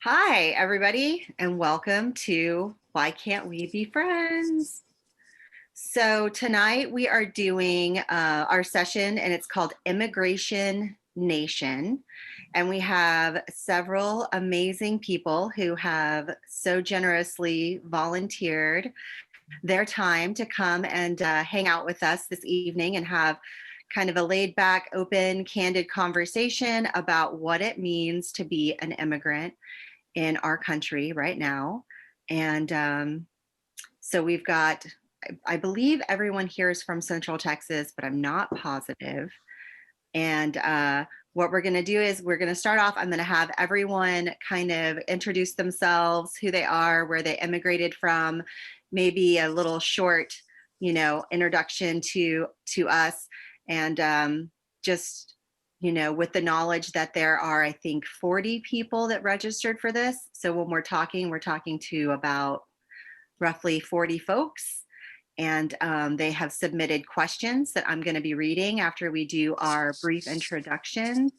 Hi, everybody, and welcome to Why Can't We Be Friends? So, tonight we are doing our session, and it's called Immigration Nation. And we have several amazing people who have so generously volunteered their time to come and hang out with us this evening and have kind of a laid back, open, candid conversation about what it means to be an immigrant in our country right now. And so we've got, I believe everyone here is from Central Texas, but I'm not positive. And what we're going to do is we're going to start off. I'm going to have everyone kind of introduce themselves, who they are, where they immigrated from, maybe a little short, introduction to us, and just with the knowledge that there are, I think, 40 people that registered for this. So when we're talking to about roughly 40 folks. And they have submitted questions that I'm going to be reading after we do our brief introductions.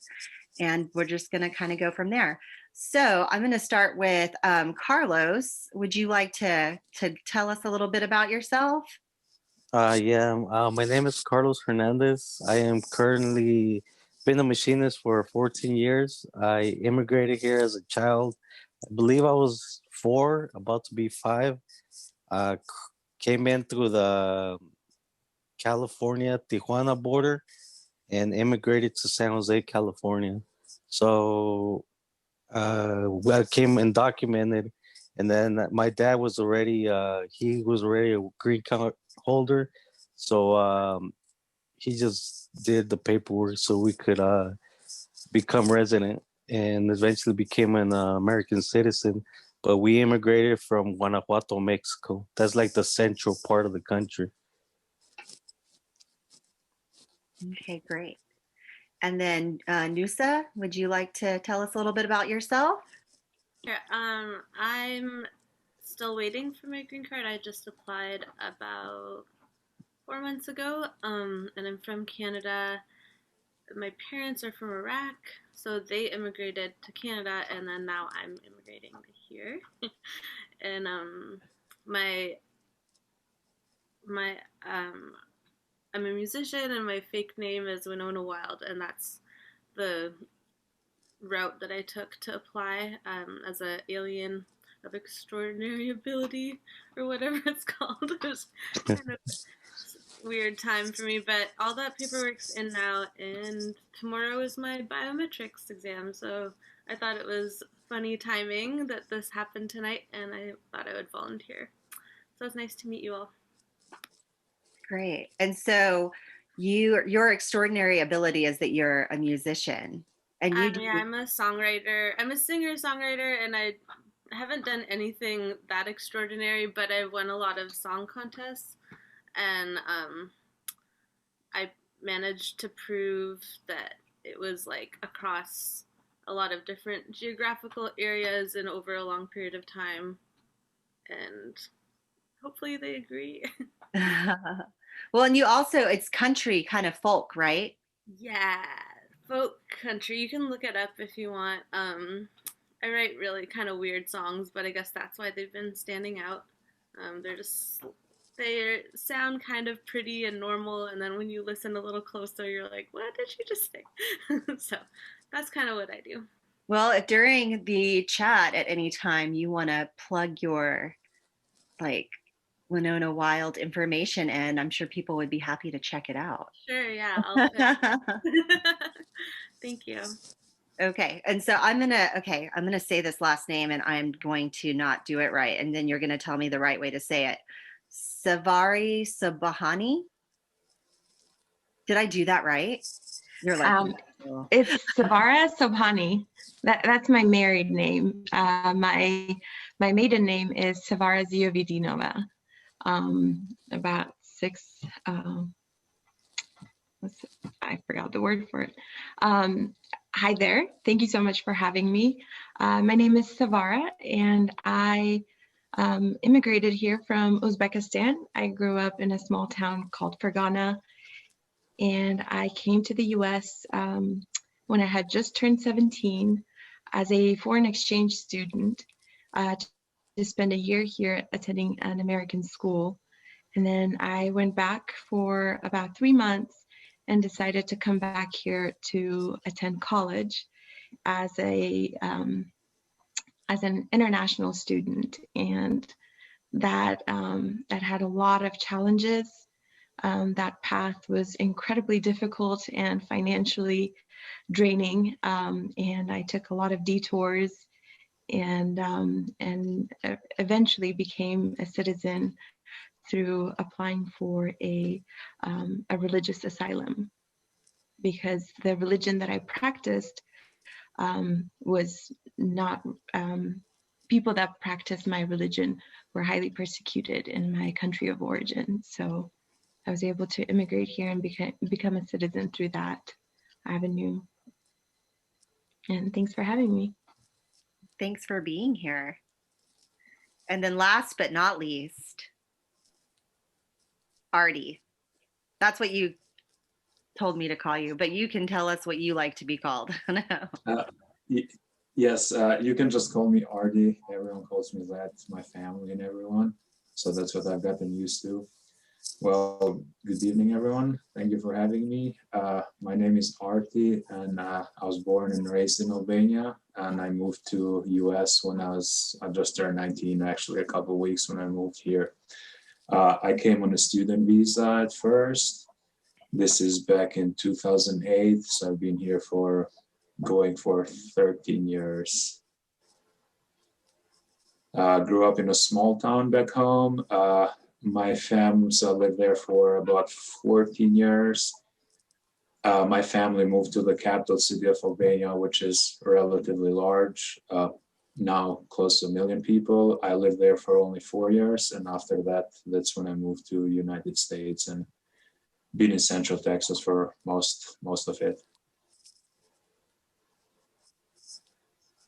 And we're just going to kind of go from there. So I'm going to start with Carlos. Would you like to tell us a little bit about yourself? My name is Carlos Hernandez. I am currently been a machinist for 14 years. I immigrated here as a child. I believe I was 4, about to be 5. Came in through the California Tijuana border and immigrated to San Jose, California. So I came undocumented, and then my dad was already he was already a green card holder, so he just did the paperwork so we could become resident, and eventually became an American citizen. But we immigrated from Guanajuato, Mexico. That's like the central part of the country. Okay, great. And then Nusa, would you like to tell us a little bit about yourself? Yeah, I'm still waiting for my green card. I just applied about 4 months ago. And I'm from Canada. My parents are from Iraq, so they immigrated to Canada, and then now I'm immigrating to here. And my my I'm a musician, and my fake name is Winona Wild, and that's the route that I took to apply as an alien of extraordinary ability or whatever it's called. It was kind of weird time for me, but all that paperwork's in now, and tomorrow is my biometrics exam, so I thought it was funny timing that this happened tonight, and I thought I would volunteer. So it's nice to meet you all. Great. And so your extraordinary ability is that you're a musician and you do. Yeah, I'm a songwriter. I'm a singer-songwriter, and I haven't done anything that extraordinary, but I won a lot of song contests, and I managed to prove that it was like across a lot of different geographical areas and over a long period of time, and hopefully they agree. Well, and you also, it's country kind of folk, right? Yeah, folk country. You can look it up if you want. I write really kind of weird songs, but I guess that's why they've been standing out. They sound kind of pretty and normal, and then when you listen a little closer, you're like, "What did she just say?" So that's kind of what I do. Well, if during the chat at any time you want to plug your like Winona Wild information in, I'm sure people would be happy to check it out. Sure, yeah, I'll put. Thank you. Okay. And so I'm gonna say this last name and I'm going to not do it right. And then you're gonna tell me the right way to say it. Savari Sabahani. Did I do that right? You're like, "No." It's Savara Sobhani. That's my married name. My maiden name is Savara Ziovidinova. About 6. I forgot the word for it. Hi there. Thank you so much for having me. My name is Savara, and I immigrated here from Uzbekistan. I grew up in a small town called Fergana, and I came to the US when I had just turned 17. as a foreign exchange student to spend a year here attending an American school. And then I went back for about 3 months and decided to come back here to attend college as an international student, and that had a lot of challenges. That path was incredibly difficult and financially draining, and I took a lot of detours, and eventually became a citizen through applying for a religious asylum, because the religion that I practiced was not, people that practiced my religion were highly persecuted in my country of origin. So I was able to immigrate here and become a citizen through that avenue. And thanks for having me. Thanks for being here. And then last but not least, Artie. That's what you told me to call you, but you can tell us what you like to be called. No. Yes, you can just call me Artie. Everyone calls me that, my family and everyone. So that's what I've gotten used to. Well, good evening, everyone. Thank you for having me. My name is Artie, and I was born and raised in Albania, and I moved to US when I just turned 19, actually a couple of weeks when I moved here. I came on a student visa at first. This is back in 2008, so I've been here going for 13 years. Grew up in a small town back home. My family, so I lived there for about 14 years. My family moved to the capital city of Albania, which is relatively large, now close to 1 million people. I lived there for only 4 years, and after that, that's when I moved to United States and been in Central Texas for most of it.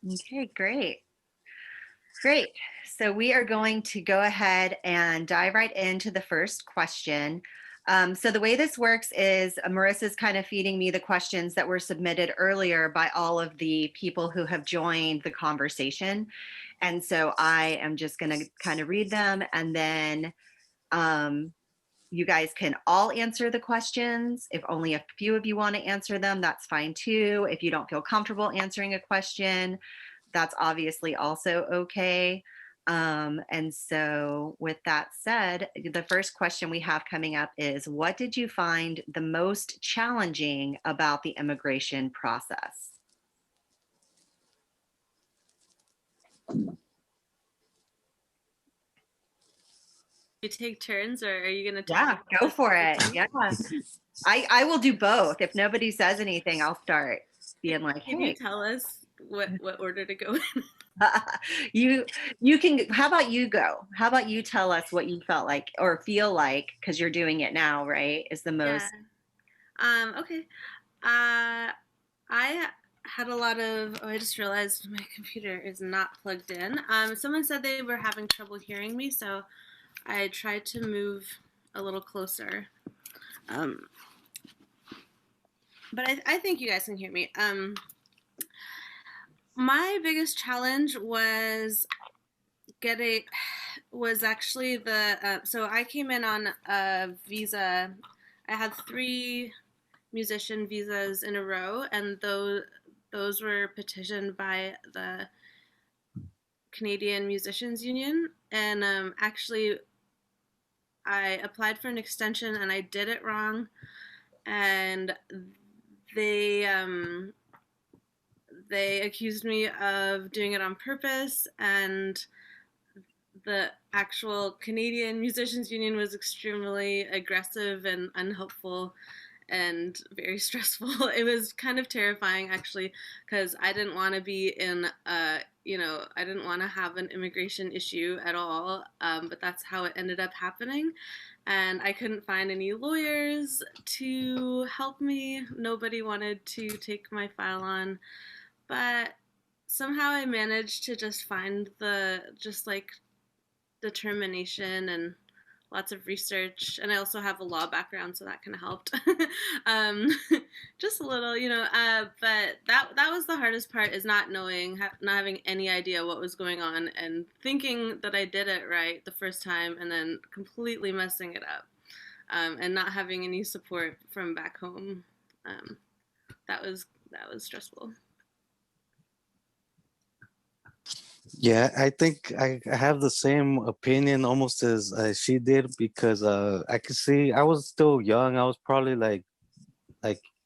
Okay, great. Great. So we are going to go ahead and dive right into the first question. So the way this works is Marissa's kind of feeding me the questions that were submitted earlier by all of the people who have joined the conversation. And so I am just going to kind of read them, and then you guys can all answer the questions. If only a few of you want to answer them, that's fine too. If you don't feel comfortable answering a question, that's obviously also okay. And so with that said, the first question we have coming up is, what did you find the most challenging about the immigration process? You take turns, or are you going to Yeah, go for it. Yeah. I will do both. If nobody says anything, I'll start being like, Can hey. you tell us what order to go in? You can, how about you go? How about you tell us what you felt like or feel like, because you're doing it now, right? Is the most. Yeah. Okay. I had a lot of, I just realized my computer is not plugged in. Someone said they were having trouble hearing me, so I tried to move a little closer. But I think you guys can hear me. My biggest challenge was actually so I came in on a visa. I had 3 musician visas in a row, and those were petitioned by the Canadian Musicians Union. And actually, I applied for an extension and I did it wrong, and they accused me of doing it on purpose, and the actual Canadian Musicians Union was extremely aggressive and unhelpful and very stressful. It was kind of terrifying, actually, because I didn't want to be in I didn't want to have an immigration issue at all, but that's how it ended up happening. And I couldn't find any lawyers to help me. Nobody wanted to take my file on, but somehow I managed to just find the determination and lots of research, and I also have a law background, so that kind of helped. um, just a little, but that was the hardest part, is not knowing, not having any idea what was going on, and thinking that I did it right the first time, and then completely messing it up, and not having any support from back home. That was stressful. Yeah, I think I have the same opinion almost as she did, because I could see I was still young. I was probably like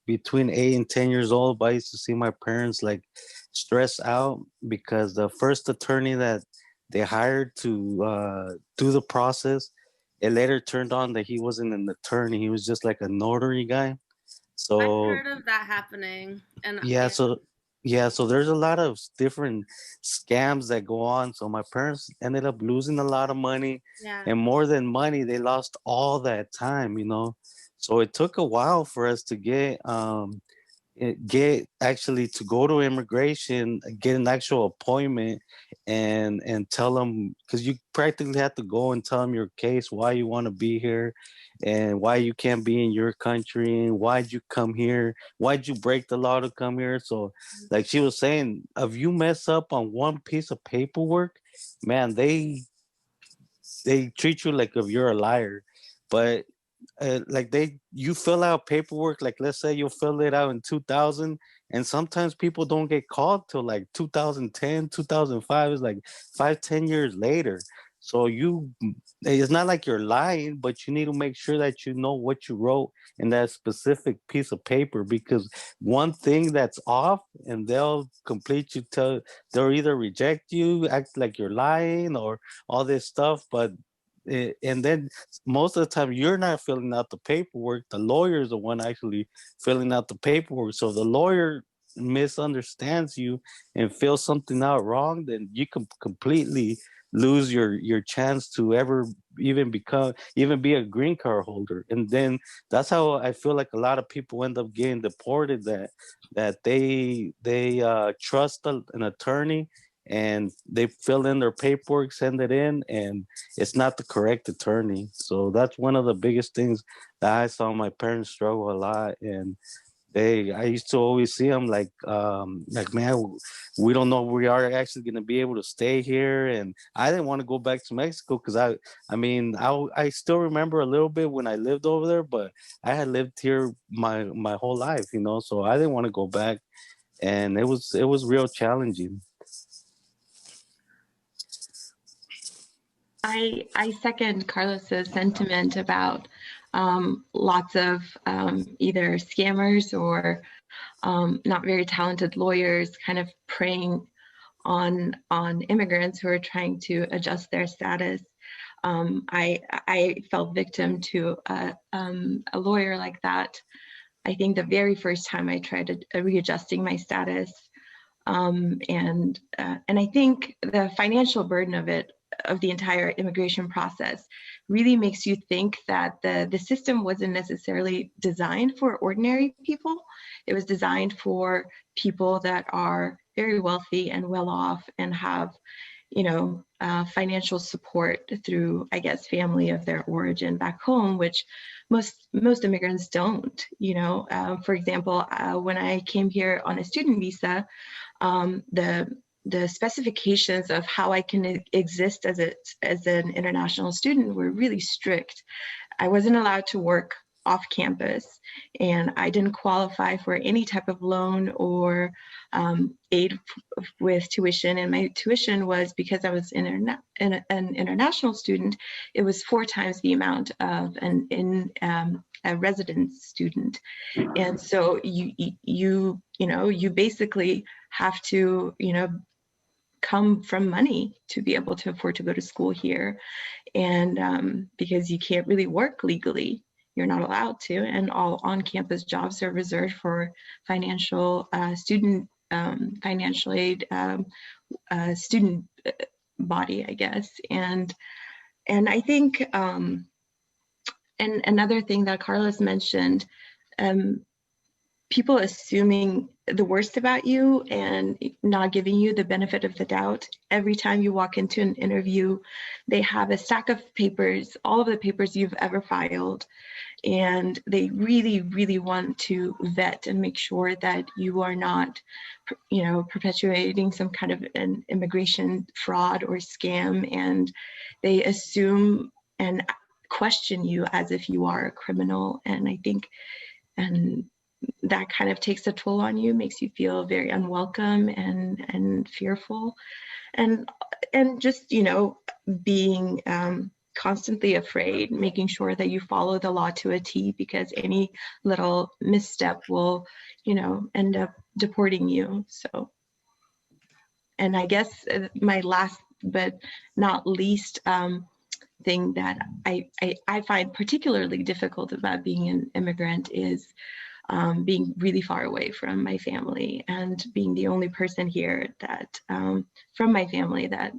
between 8 and 10 years old, but I used to see my parents like stress out because the first attorney that they hired to do the process, it later turned on that he wasn't an attorney. He was just like a notary guy. I've So heard of that happening, and yeah, so there's a lot of different scams that go on. So my parents ended up losing a lot of money, yeah. and more than money, they lost all that time. So it took a while for us to get actually to go to immigration, get an actual appointment, and tell them, because you practically have to go and tell them your case, why you want to be here, and why you can't be in your country, and why'd you come here, why'd you break the law to come here. So like she was saying, if you mess up on one piece of paperwork, man, they treat you like if you're a liar. But like you fill out paperwork, like let's say you'll fill it out in 2000, and sometimes people don't get called till like 2010, 2005. It's like 5, 10 years later. So it's not like you're lying, but you need to make sure that you know what you wrote in that specific piece of paper, because one thing that's off and they'll complete you till they'll either reject you, act like you're lying, or all this stuff. And then most of the time you're not filling out the paperwork, the lawyer is the one actually filling out the paperwork. So if the lawyer misunderstands you and fills something out wrong, then you can completely lose your chance to ever even be a green card holder. And then that's how I feel like a lot of people end up getting deported, that they trust an attorney, and they fill in their paperwork, send it in, and it's not the correct attorney. So that's one of the biggest things that I saw my parents struggle a lot. And I used to always see them like, man, we don't know if we are actually going to be able to stay here. And I didn't want to go back to Mexico, because I still remember a little bit when I lived over there, but I had lived here my whole life. So I didn't want to go back, and it was real challenging. I second Carlos's sentiment about lots of either scammers or not very talented lawyers kind of preying on immigrants who are trying to adjust their status. I fell victim to a lawyer like that. I think the very first time I tried readjusting my status, and I think the financial burden of the entire immigration process really makes you think that the system wasn't necessarily designed for ordinary people. It was designed for people that are very wealthy and well off and have financial support through, I guess, family of their origin back home, which most immigrants don't. For example, when I came here on a student visa, the specifications of how I can exist as an international student were really strict. I wasn't allowed to work off campus, and I didn't qualify for any type of loan or aid with tuition. And my tuition was, because I was an international student, it was 4 times the amount of a resident student. And so you basically have to come from money to be able to afford to go to school here. And because you can't really work legally, you're not allowed to, and all on-campus jobs are reserved for financial student financial aid student body, I guess. And I think and another thing that Carlos mentioned, people assuming the worst about you and not giving you the benefit of the doubt. Every time you walk into an interview, they have a stack of papers, all of the papers you've ever filed, and they really, really want to vet and make sure that you are not, perpetuating some kind of an immigration fraud or scam, and they assume and question you as if you are a criminal. And I think, and that kind of takes a toll on you, makes you feel very unwelcome and fearful, and just being constantly afraid, making sure that you follow the law to a T, because any little misstep will end up deporting you. So, and I guess my last but not least thing that I find particularly difficult about being an immigrant is being really far away from my family, and being the only person here that from my family that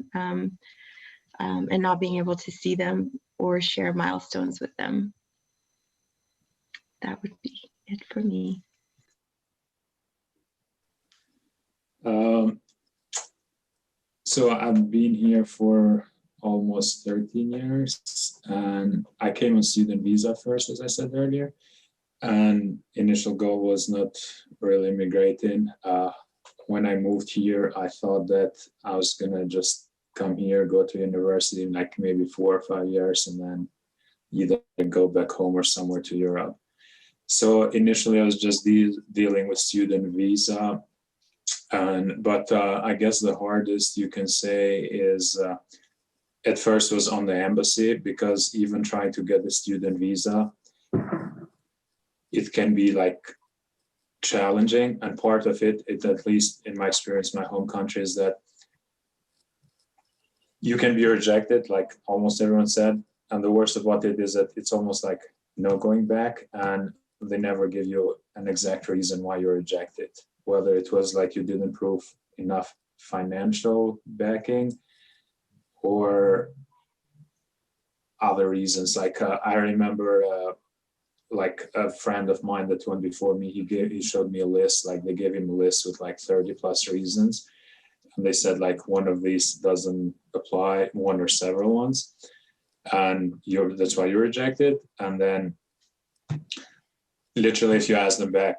and not being able to see them or share milestones with them. That would be it for me. So I've been here for almost 13 years, and I came on student visa first, as I said earlier. And initial goal was not really immigrating. When I moved here, I thought that I was gonna just come here, go to university in like maybe 4 or 5 years, and then either go back home or somewhere to Europe. So initially I was just dealing with student visa. But I guess the hardest you can say is at first was on the embassy, because even trying to get the student visa, it can be like challenging. And part of it, at least in my experience, my home country, is that you can be rejected, like almost everyone said. And the worst of what it is that it's almost like no going back, and they never give you an exact reason why you're rejected. Whether it was like you didn't prove enough financial backing or other reasons. Like I remember like a friend of mine that went before me, he showed me a list, like they gave him a list with like 30 plus reasons. And they said like one of these doesn't apply, one or several ones. And that's why you're rejected. And then literally if you ask them back,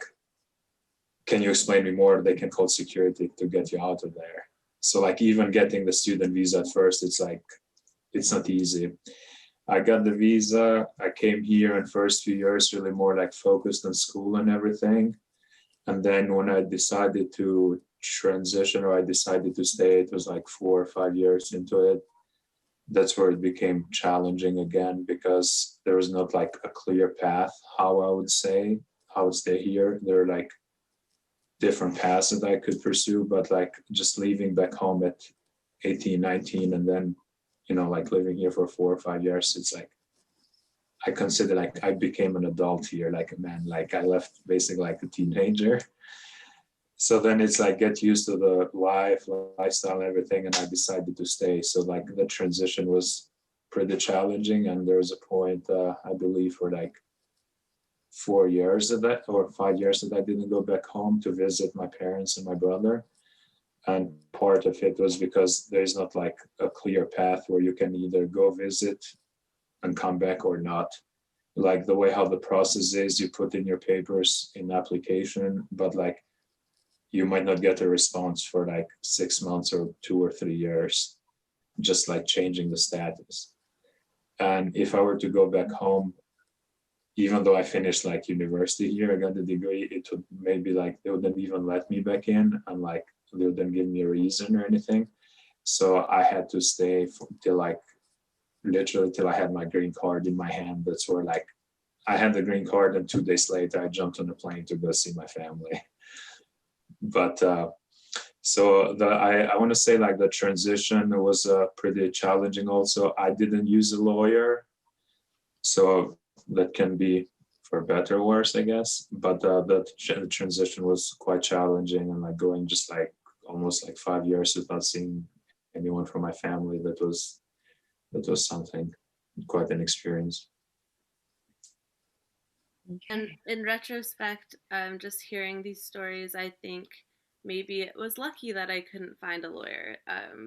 can you explain me more? They can call security to get you out of there. So like even getting the student visa at first, it's like, it's not easy. I got the visa, I came here in first few years, really more like focused on school and everything. And then when I decided to transition, or I decided to stay, it was like 4 or 5 years into it. That's where it became challenging again, because there was not like a clear path how I would stay here. There are like different paths that I could pursue, but like just leaving back home at 18, 19, and then, like living here for 4 or 5 years, it's like, I consider like I became an adult here, like a man, like I left basically like a teenager. So then it's like get used to the lifestyle and everything, and I decided to stay. So like the transition was pretty challenging, and there was a point, I believe, for like 4 years of that, or 5 years that I didn't go back home to visit my parents and my brother. And part of it was because there's not like a clear path where you can either go visit and come back or not. Like the way how the process is, you put in your papers in application, but like you might not get a response for like 6 months or 2 or 3 years, just like changing the status. And if I were to go back home, even though I finished like university here, I got the degree, it would maybe like, they wouldn't even let me back in, and like they wouldn't give me a reason or anything. So I had to stay till like literally till I had my green card in my hand. That's where like I had the green card, and 2 days later I jumped on a plane to go see my family. But so I want to say like the transition was pretty challenging. Also, I didn't use a lawyer, so that can be for better or worse, I guess. But the transition was quite challenging, and like going just like almost like 5 years without seeing anyone from my family. That was something, quite an experience. And Okay. in retrospect, just hearing these stories, I think maybe it was lucky that I couldn't find a lawyer,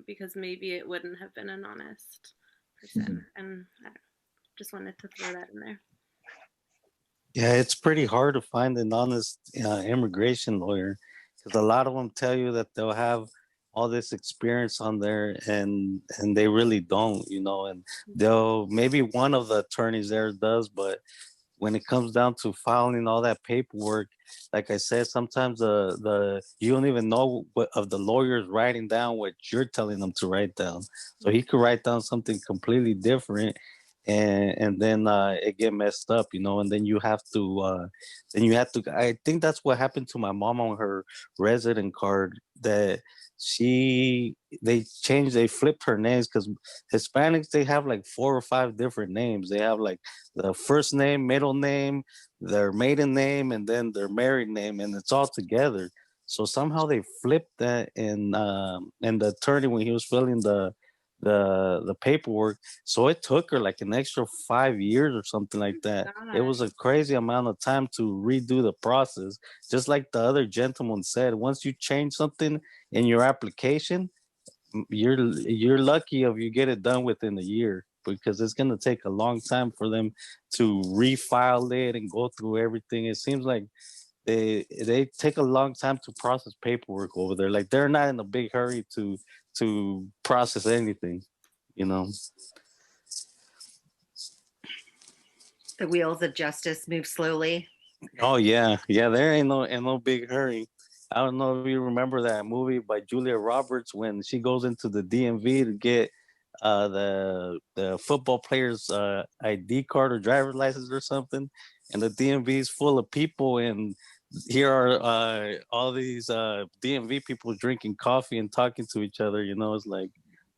because maybe it wouldn't have been an honest person. And I just wanted to throw that in there. Yeah, it's pretty hard to find an honest immigration lawyer because a lot of them tell you that they'll have all this experience on there and they really don't, you know, and they'll maybe one of the attorneys there does, but when it comes down to filing all that paperwork, like I said, sometimes the you don't even know what of the lawyers writing down what you're telling them to write down. So he could write down something completely different, and then it get messed up, you know. And then you have to. I think that's what happened to my mom on her resident card. That they flipped her names because Hispanics they have like 4 or 5 different names. They have like the first name, middle name, their maiden name, and then their married name, and it's all together. So somehow they flipped that, and the attorney when he was filling the paperwork, so it took her like an extra 5 years or something like that. It God. was a crazy amount of time to redo the process. Just like the other gentleman said, once you change something in your application, you're lucky if you get it done within a year because it's going to take a long time for them to refile it and go through everything. It seems like they take a long time to process paperwork over there. Like they're not in a big hurry to process anything, you know. The wheels of justice move slowly. Oh yeah, yeah. There ain't no in no big hurry. I don't know if you remember that movie by Julia Roberts when she goes into the DMV to get the football player's ID card or driver's license or something, and the DMV is full of people, and here are all these DMV people drinking coffee and talking to each other. You know, it's like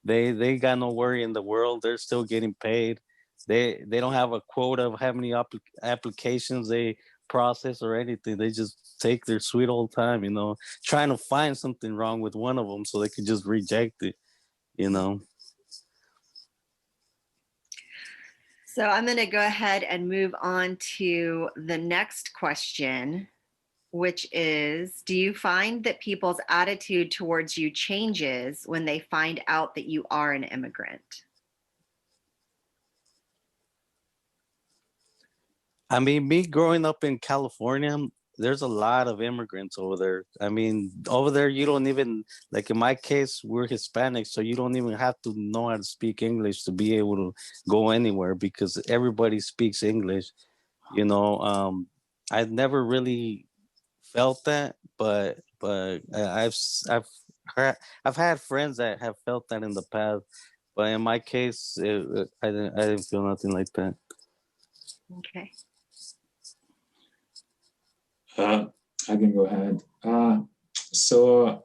they got no worry in the world. They're still getting paid. They don't have a quota of how many applications they process or anything. They just take their sweet old time, you know, trying to find something wrong with one of them so they could just reject it, you know. So I'm going to go ahead and move on to the next question, which is, do you find that people's attitude towards you changes when they find out that you are an immigrant? I mean, me growing up in California, there's a lot of immigrants over there. I mean, over there, you don't even, like in my case, we're Hispanic, so you don't even have to know how to speak English to be able to go anywhere because everybody speaks English. You know, I've never really felt that, but I've had friends that have felt that in the past, but in my case, I didn't feel nothing like that. Okay. I can go ahead. So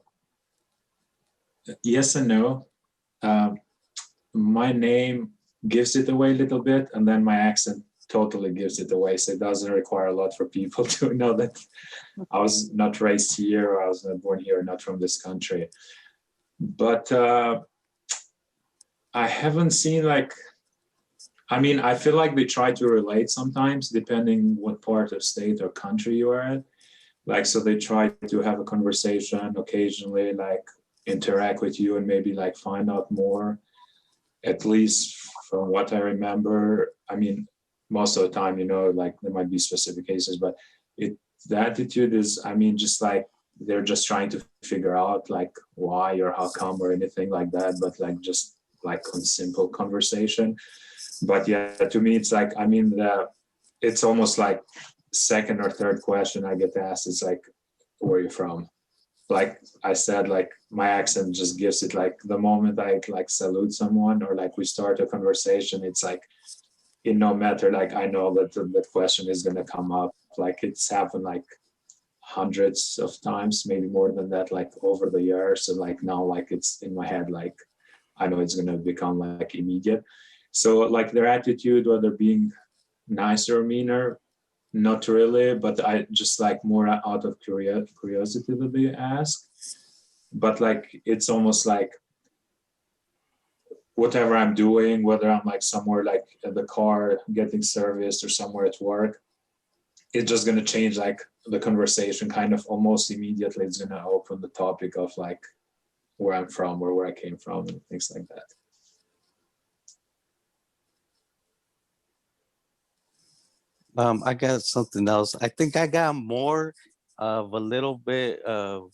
yes and no. My name gives it away a little bit, and then my accent totally gives it away. So it doesn't require a lot for people to know that I was not raised here, or I was not born here, not from this country. But I haven't seen like, I mean, I feel like they try to relate sometimes, depending what part of state or country you are at. Like, so they try to have a conversation occasionally, like interact with you and maybe like find out more, at least from what I remember. I mean, most of the time, you know, like there might be specific cases, but the attitude is, I mean, just like they're just trying to figure out like why or how come or anything like that, but like just like on simple conversation. But yeah, to me, it's like, I mean, it's almost like second or third question I get asked is like, where are you from? Like I said, like my accent just gives it, like the moment I like salute someone or like we start a conversation, it's like, it no matter, like I know that the question is going to come up. Like it's happened like hundreds of times, maybe more than that, like over the years. So like now, like it's in my head, like I know it's going to become like immediate. So like their attitude, whether being nicer or meaner, not really, but I just like more out of curiosity that they ask. But like it's almost like whatever I'm doing, whether I'm like somewhere like at the car getting serviced or somewhere at work, it's just going to change like the conversation kind of almost immediately. It's going to open the topic of like where I'm from or where I came from and things like that. I got something else. I think I got more of a little bit of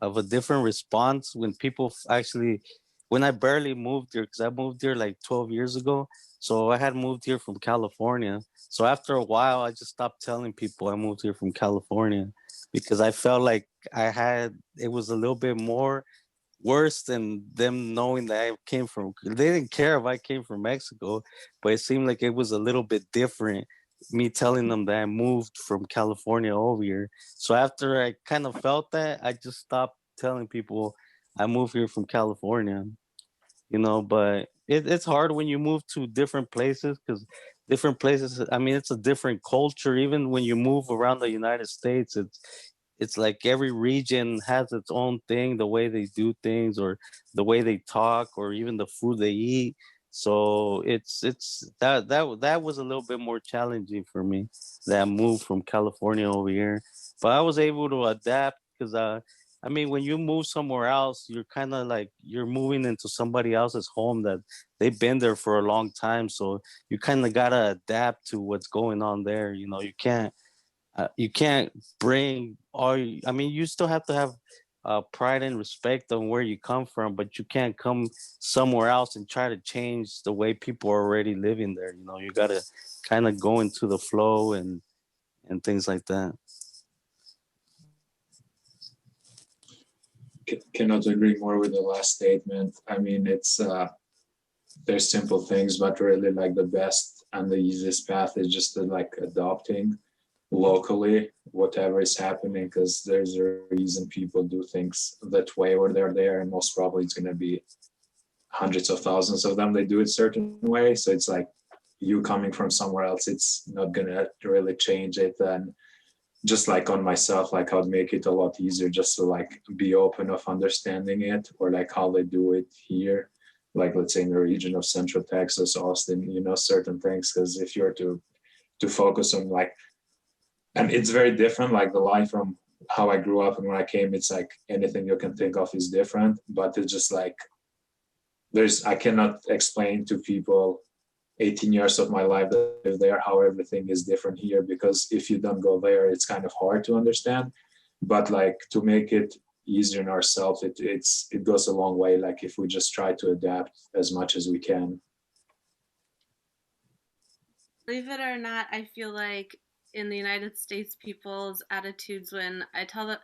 a different response when people actually, when I barely moved here, because I moved here like 12 years ago. So I had moved here from California. So after a while, I just stopped telling people I moved here from California because I felt like it was a little bit more worse than them knowing that I came from. They didn't care if I came from Mexico, but it seemed like it was a little bit different. Me telling them that I moved from California over here. So after I kind of felt that, I just stopped telling people I moved here from California. But it's hard when you move to different places because different places, I mean, it's a different culture. Even when you move around the United States, it's like every region has its own thing, the way they do things or the way they talk or even the food they eat. So it's that was a little bit more challenging for me, that move from California over here. But I was able to adapt because I mean, when you move somewhere else, you're kind of like you're moving into somebody else's home that they've been there for a long time. So you kind of gotta adapt to what's going on there. You can't bring I mean, you still have to have pride and respect on where you come from, but you can't come somewhere else and try to change the way people are already living there. You gotta kind of go into the flow and things like that. Cannot agree more with the last statement. I mean, it's there's simple things, but really like the best and the easiest path is just like adopting locally whatever is happening, because there's a reason people do things that way or they're there, and most probably it's going to be hundreds of thousands of them they do it certain way. So it's like you coming from somewhere else, it's not going to really change it. And just like on myself, like I would make it a lot easier just to like be open of understanding it, or like how they do it here, like let's say in the region of Central Texas, Austin, certain things. Because if you're to focus on like, and it's very different, like the life from how I grew up and when I came, it's like anything you can think of is different. But it's just like I cannot explain to people 18 years of my life that live there how everything is different here, because if you don't go there, it's kind of hard to understand. But like to make it easier on ourselves, it goes a long way, like if we just try to adapt as much as we can. Believe it or not, I feel like in the United States, people's attitudes when I tell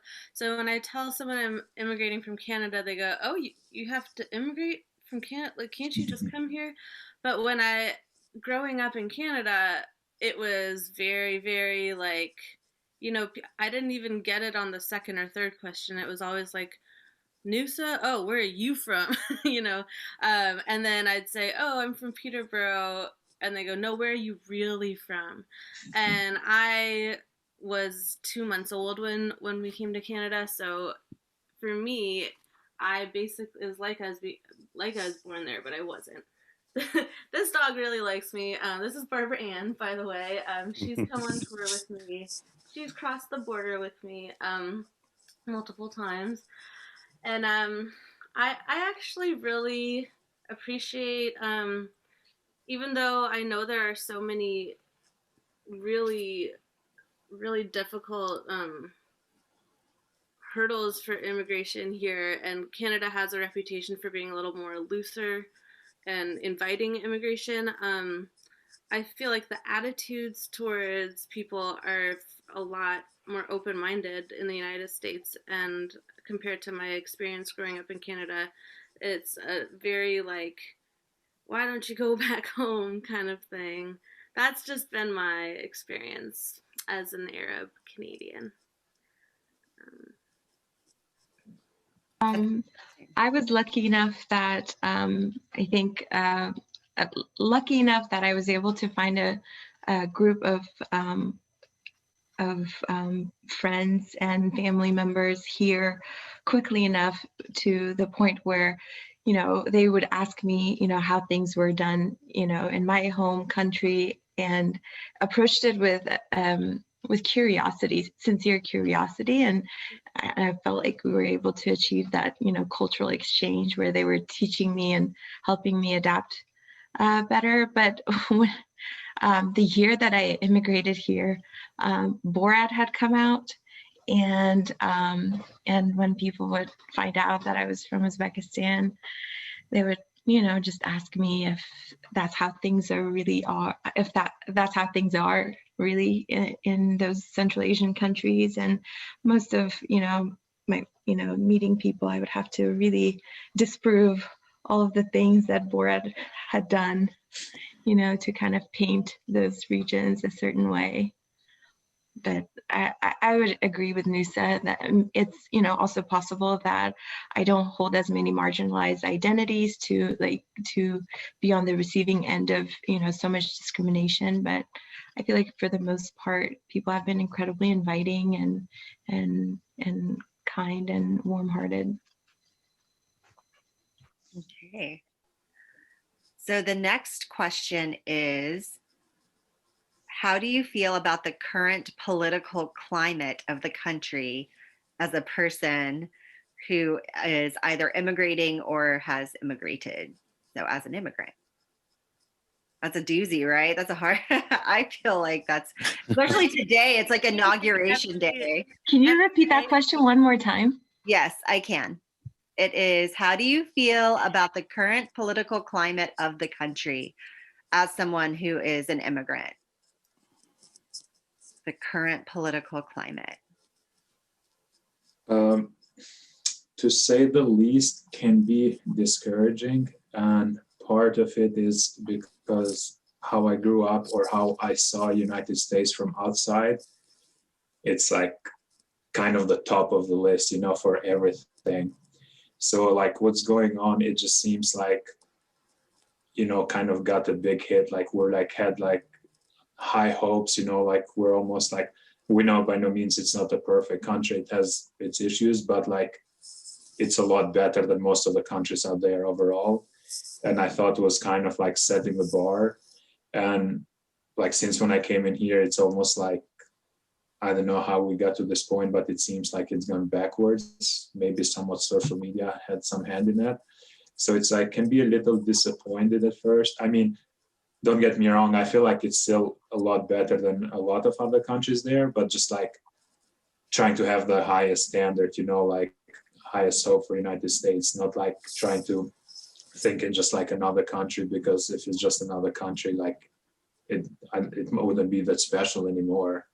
someone I'm immigrating from Canada, they go, "Oh, you have to immigrate from Canada? Like, can't you just come here?" But growing up in Canada, it was very, very like, I didn't even get it on the second or third question. It was always like, Noosa, oh, where are you from? And then I'd say, oh, I'm from Peterborough. And they go, no, where are you really from? And I was 2 months old when we came to Canada. So for me, I basically, it was like I was born there, but I wasn't. This dog really likes me. This is Barbara Ann, by the way. She's come on tour with me. She's crossed the border with me multiple times. And I actually really appreciate, even though I know there are so many really, really difficult hurdles for immigration here, and Canada has a reputation for being a little more looser and inviting immigration. I feel like the attitudes towards people are a lot more open-minded in the United States, and compared to my experience growing up in Canada, it's a very like, why don't you go back home kind of thing. That's just been my experience as an Arab Canadian. I was lucky enough that I think lucky enough that I was able to find a group of friends and family members here quickly enough to the point where, they would ask me, how things were done, in my home country, and approached it with with curiosity, sincere curiosity, and I felt like we were able to achieve that, cultural exchange where they were teaching me and helping me adapt better. But the year that I immigrated here, Borat had come out, and when people would find out that I was from Uzbekistan, they would, just ask me if that's how things are, if that's how things are really in those Central Asian countries. And most of, my, meeting people, I would have to really disprove all of the things that Borat had done, to kind of paint those regions a certain way. But I would agree with Nusa that it's, also possible that I don't hold as many marginalized identities to be on the receiving end of, so much discrimination. But I feel like for the most part, people have been incredibly inviting and kind and warm-hearted. Okay. So the next question is, how do you feel about the current political climate of the country as a person who is either immigrating or has immigrated? So as an immigrant. That's a doozy, right? That's a hard, I feel like that's, especially today, it's like inauguration day. Can you repeat that question one more time? Yes, I can. It is, how do you feel about the current political climate of the country as someone who is an immigrant? The current political climate. To say the least, can be discouraging, and part of it is because how I grew up or how I saw United States from outside. It's like kind of the top of the list, for everything. So like what's going on, it just seems like, kind of got a big hit. Like we're like had like high hopes, like we're almost like, we know by no means it's not a perfect country. It has its issues, but like it's a lot better than most of the countries out there overall. And I thought it was kind of like setting the bar. And like since when I came in here, it's almost like, I don't know how we got to this point, but it seems like it's gone backwards. Maybe somewhat social media had some hand in that. So it's like, can be a little disappointed at first. I mean, don't get me wrong, I feel like it's still a lot better than a lot of other countries there, but just like trying to have the highest standard, like highest hope for United States, not like trying to think in just like another country, because if it's just another country, like it wouldn't be that special anymore.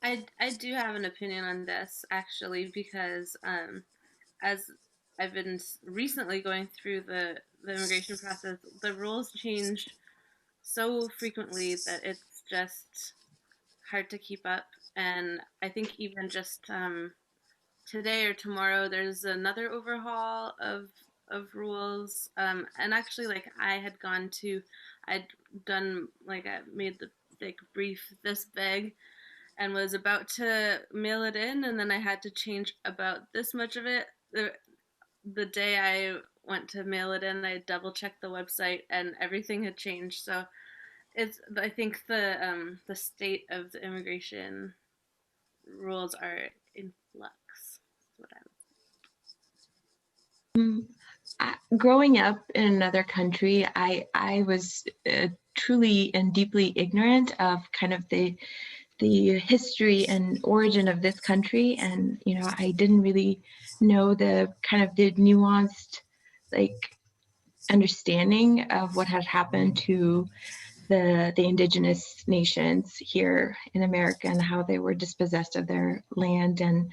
I do have an opinion on this actually, because as I've been recently going through the immigration process, the rules changed so frequently that it's just hard to keep up. And I think even just today or tomorrow, there's another overhaul of rules. And actually, like I'd done like I made the like brief this big and was about to mail it in, and then I had to change about this much of it. The day I went to mail it in, I double checked the website, and everything had changed. So I think the state of the immigration rules are in flux. That's what Growing up in another country, I was truly and deeply ignorant of kind of the history and origin of this country, and I didn't really know the kind of the nuanced like understanding of what had happened to the indigenous nations here in America and how they were dispossessed of their land, and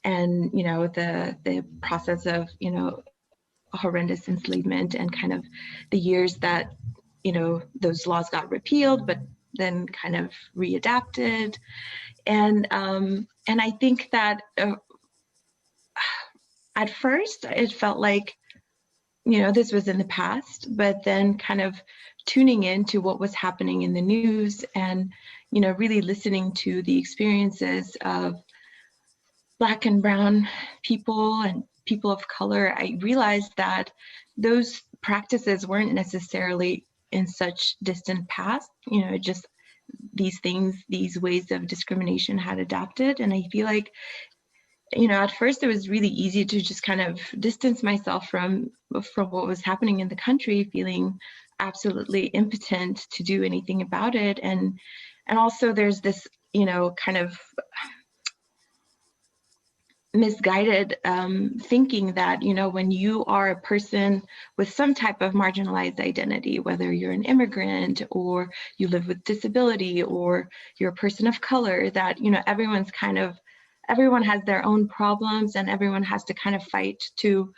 the process of horrendous enslavement, and kind of the years that those laws got repealed but then kind of readapted. And I think that at first it felt like this was in the past, but then kind of tuning into what was happening in the news, and really listening to the experiences of Black and brown people and people of color, I realized that those practices weren't necessarily in such distant past. You know, just these things, these ways of discrimination had adapted. And I feel like, you know, at first it was really easy to just kind of distance myself from what was happening in the country, feeling absolutely impotent to do anything about it. And also there's this, you know, kind of misguided thinking that, you know, when you are a person with some type of marginalized identity, whether you're an immigrant or you live with disability or you're a person of color, that, you know, everyone has their own problems and everyone has to kind of fight to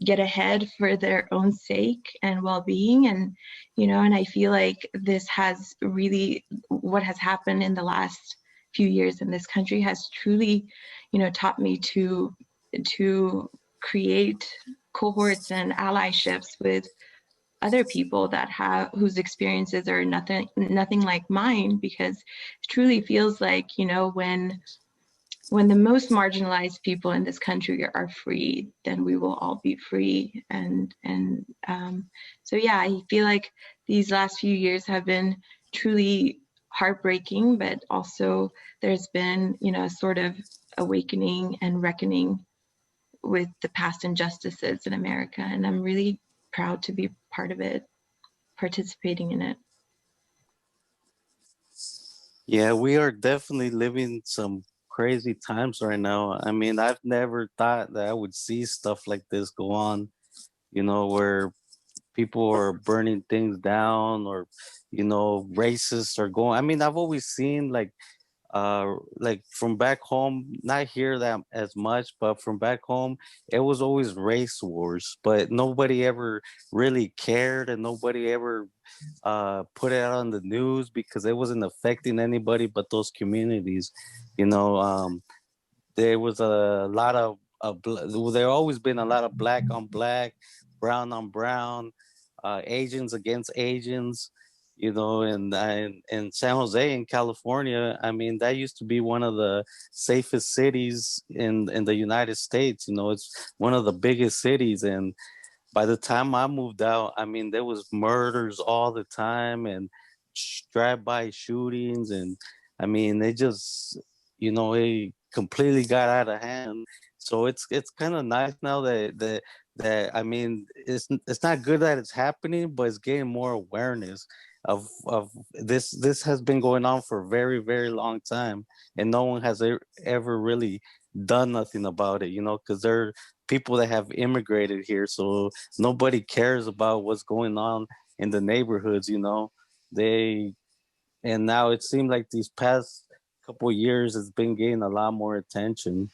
get ahead for their own sake and well-being. And, you know, and I feel like this has really, what has happened in the last few years in this country has truly, you know, taught me to create cohorts and allyships with other people that whose experiences are nothing like mine, because it truly feels like, you know, when the most marginalized people in this country are free, then we will all be free. And so yeah, I feel like these last few years have been truly heartbreaking, but also there's been, you know, a sort of awakening and reckoning with the past injustices in America. And I'm really proud to be part of it, participating in it. Yeah, we are definitely living some crazy times right now. I mean, I've never thought that I would see stuff like this go on, you know, where people are burning things down, or, you know, racists are going. I mean, I've always seen like from back home, not here that as much, but from back home, it was always race wars, but nobody ever really cared, and nobody ever put it out on the news because it wasn't affecting anybody but those communities. You know, there was a lot there always been a lot of black on black, brown on brown, Asians against Asians, you know. And in San Jose in California, I mean, that used to be one of the safest cities in the United States. You know, it's one of the biggest cities. And by the time I moved out, I mean, there was murders all the time and drive-by shootings. And I mean, they just, you know, it completely got out of hand. So it's kind of nice now that I mean, it's not good that it's happening, but it's getting more awareness of this. This has been going on for a very, very long time, and no one has ever really done nothing about it, you know, because they're people that have immigrated here, so nobody cares about what's going on in the neighborhoods, you know. They And now it seems like these past couple years it's been getting a lot more attention.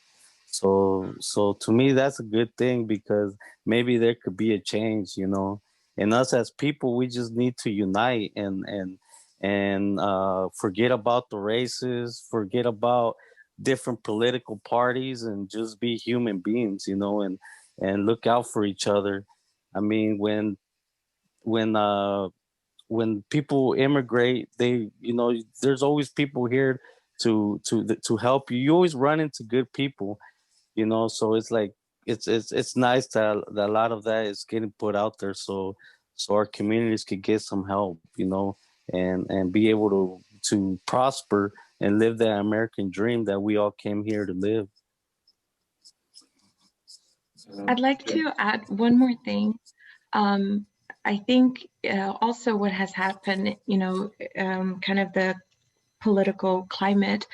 So to me that's a good thing, because maybe there could be a change, you know. And us as people, we just need to unite and forget about the races, forget about different political parties, and just be human beings, you know, and look out for each other. I mean, when when people immigrate, they, you know, there's always people here to help you. You always run into good people, you know. So it's like it's nice that a lot of that is getting put out there, so our communities could get some help, you know, and be able to prosper and live that American dream that we all came here to live. I'd like to add one more thing. I think also what has happened, you know, kind of the political climate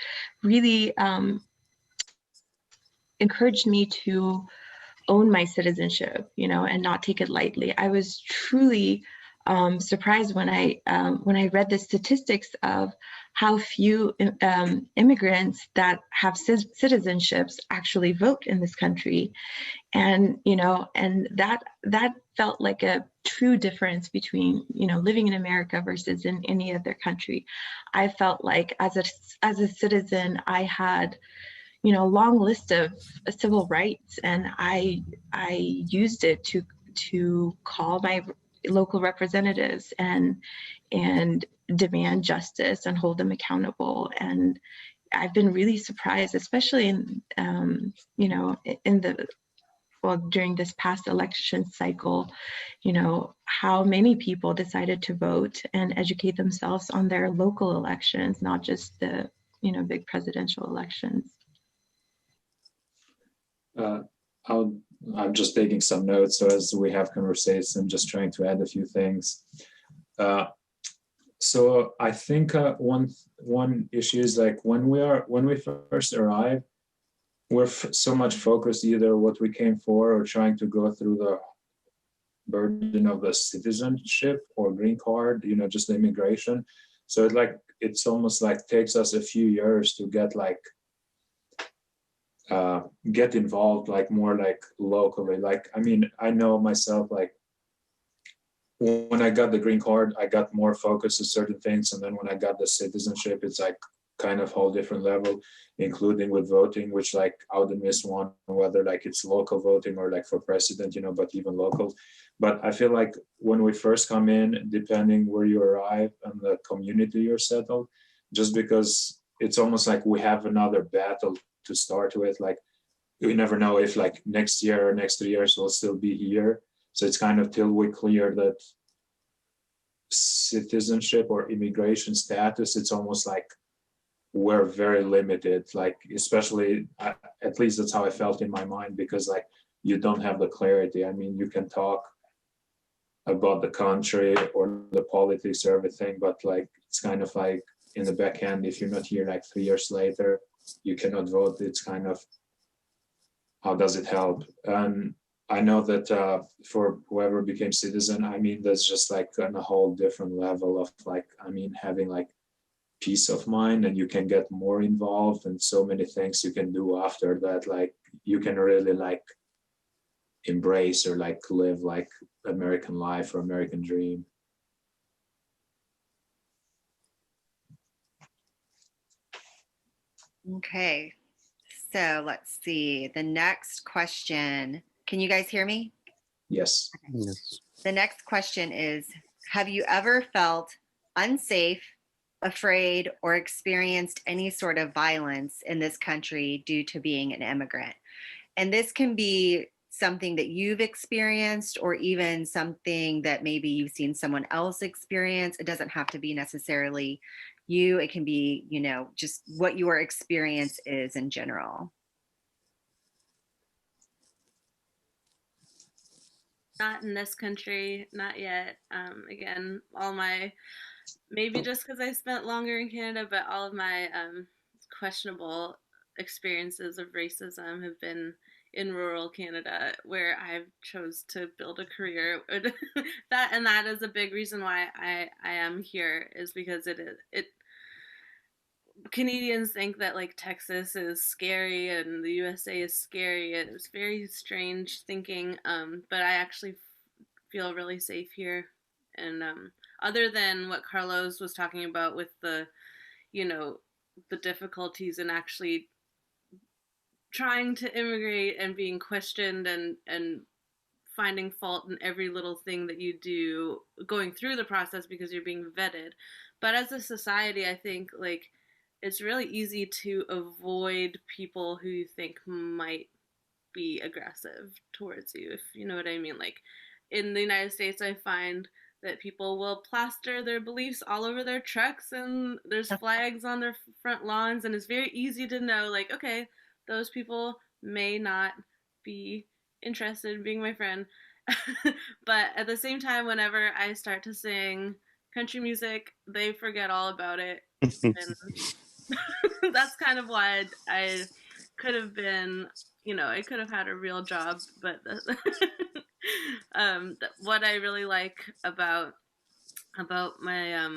really encouraged me to own my citizenship, you know, and not take it lightly. I was truly surprised when I read the statistics of how few immigrants that have citizenships actually vote in this country. And, you know, and that felt like a true difference between, you know, living in America versus in any other country. I felt like as a citizen, I had, you know, a long list of civil rights, and I used it to call my local representatives and demand justice and hold them accountable. And I've been really surprised, especially in you know, in the well, during this past election cycle, you know, how many people decided to vote and educate themselves on their local elections, not just the, you know, big presidential elections. Uh, I'm just taking some notes. So as we have conversations, I'm just trying to add a few things. So I think one issue is like when we first arrive, we're so much focused either what we came for or trying to go through the burden of the citizenship or green card, you know, just the immigration. So it's almost like takes us a few years to get get involved like more like locally. Like, I mean, I know myself, like when I got the green card, I got more focused on certain things. And then when I got the citizenship, it's like kind of whole different level, including with voting, which like I would miss one, whether like it's local voting or like for president, you know, but even local. But I feel like when we first come in, depending where you arrive and the community you're settled, just because it's almost like we have another battle to start with. Like we never know if like next year or next 3 years we'll still be here. So it's kind of till we clear that citizenship or immigration status, it's almost like we're very limited, like especially at least that's how I felt in my mind, because like you don't have the clarity. I mean, you can talk about the country or the politics or everything, but like it's kind of like in the back end, if you're not here like 3 years later, you cannot vote. It's kind of, how does it help? And I know that for whoever became citizen, I mean, that's just like on a whole different level of like, I mean, having like peace of mind, and you can get more involved and so many things you can do after that. Like you can really like embrace or like live like American life or American dream. Okay, so let's see. The next question. Can you guys hear me? Yes. Yes. The next question is, have you ever felt unsafe, afraid, or experienced any sort of violence in this country due to being an immigrant? And this can be something that you've experienced or even something that maybe you've seen someone else experience. It doesn't have to be necessarily you. It can be, you know, just what your experience is in general. Not in this country, not yet. Again, maybe just because I spent longer in Canada, but all of my questionable experiences of racism have been in rural Canada, where I've chose to build a career. that is a big reason why I am here, is because it Canadians think that like Texas is scary and the USA is scary. It's very strange thinking, but I actually feel really safe here. And other than what Carlos was talking about with the, you know, the difficulties in actually trying to immigrate and being questioned and finding fault in every little thing that you do going through the process because you're being vetted. But as a society, I think like it's really easy to avoid people who you think might be aggressive towards you, if you know what I mean. Like in the United States, I find that people will plaster their beliefs all over their trucks and there's flags on their front lawns, and it's very easy to know like, okay, those people may not be interested in being my friend. But at the same time, whenever I start to sing country music, they forget all about it. And that's kind of why I could have been, you know, I could have had a real job, but what I really like about my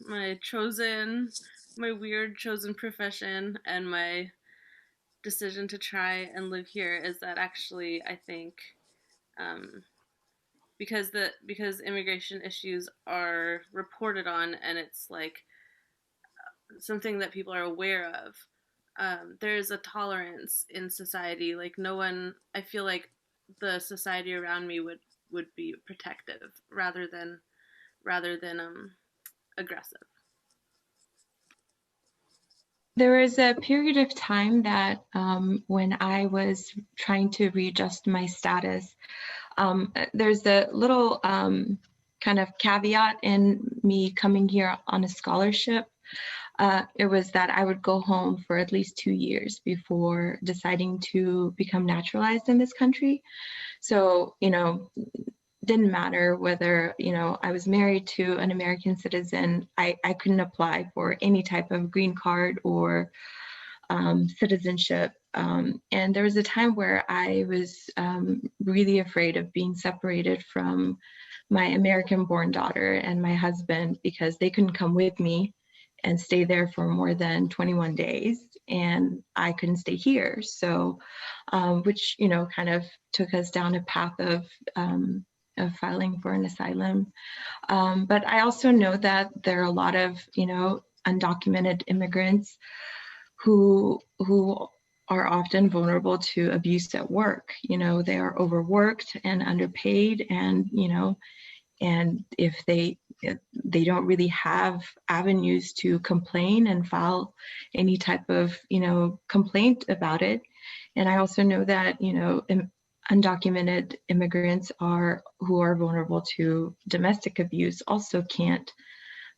my weird chosen profession and my decision to try and live here is that actually I think um, because immigration issues are reported on and it's like something that people are aware of, there's a tolerance in society. Like no one, I feel like the society around me would be protective rather than aggressive. There was a period of time that when I was trying to readjust my status, there's a little kind of caveat in me coming here on a scholarship. It was that I would go home for at least 2 years before deciding to become naturalized in this country. So, didn't matter whether, I was married to an American citizen, I couldn't apply for any type of green card or citizenship. And there was a time where I was really afraid of being separated from my American-born daughter and my husband because they couldn't come with me and stay there for more than 21 days, and I couldn't stay here. So, which, kind of took us down a path of filing for an asylum. But I also know that there are a lot of, undocumented immigrants who are often vulnerable to abuse at work. They are overworked and underpaid, and and if they don't really have avenues to complain and file any type of complaint about it. And I also know that undocumented immigrants who are vulnerable to domestic abuse also can't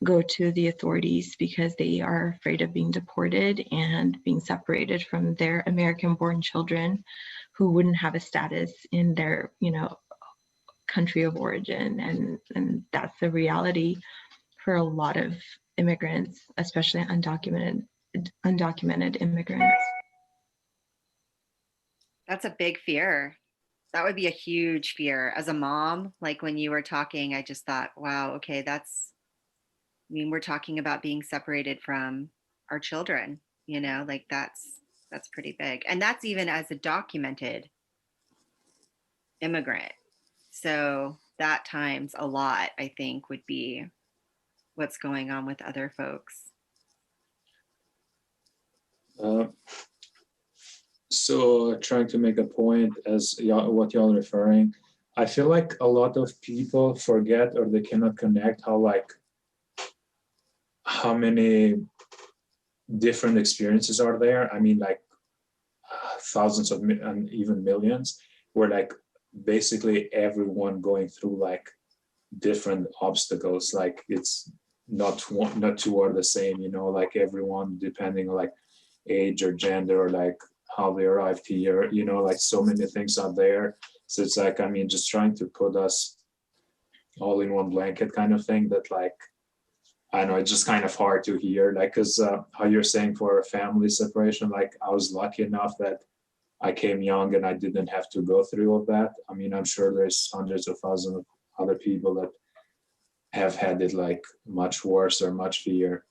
go to the authorities because they are afraid of being deported and being separated from their American-born children who wouldn't have a status in their country of origin. And that's the reality for a lot of immigrants, especially undocumented immigrants. That's a big fear. That would be a huge fear. As a mom, like when you were talking, I just thought, wow, okay, we're talking about being separated from our children, like that's pretty big. And that's even as a documented immigrant. So that times a lot, I think, would be what's going on with other folks. So trying to make a point as what y'all are referring, I feel like a lot of people forget or they cannot connect how many different experiences are there. I mean, thousands of and even millions, where basically everyone going through different obstacles. It's not two are the same, everyone depending on age or gender or how they arrived here, so many things are there. So it's just trying to put us all in one blanket kind of thing that I know it's just kind of hard to hear, because how you're saying for a family separation, I was lucky enough that I came young and I didn't have to go through all that. I mean, I'm sure there's hundreds of thousands of other people that have had it much worse or much fear.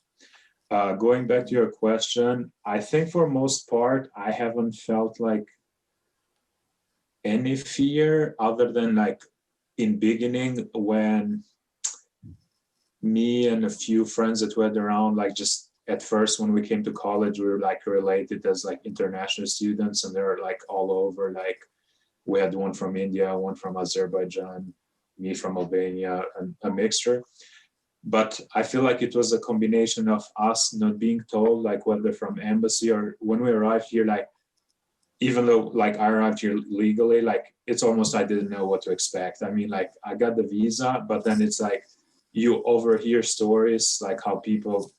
Going back to your question, I think for most part, I haven't felt any fear other than in beginning when me and a few friends that went around, just at first when we came to college, we were related as international students, and they were all over. We had one from India, one from Azerbaijan, me from Albania, and a mixture. But I feel it was a combination of us not being told, whether from embassy or when we arrived here, even though I arrived here legally, it's almost I didn't know what to expect. I mean, I got the visa, but then it's you overhear stories how people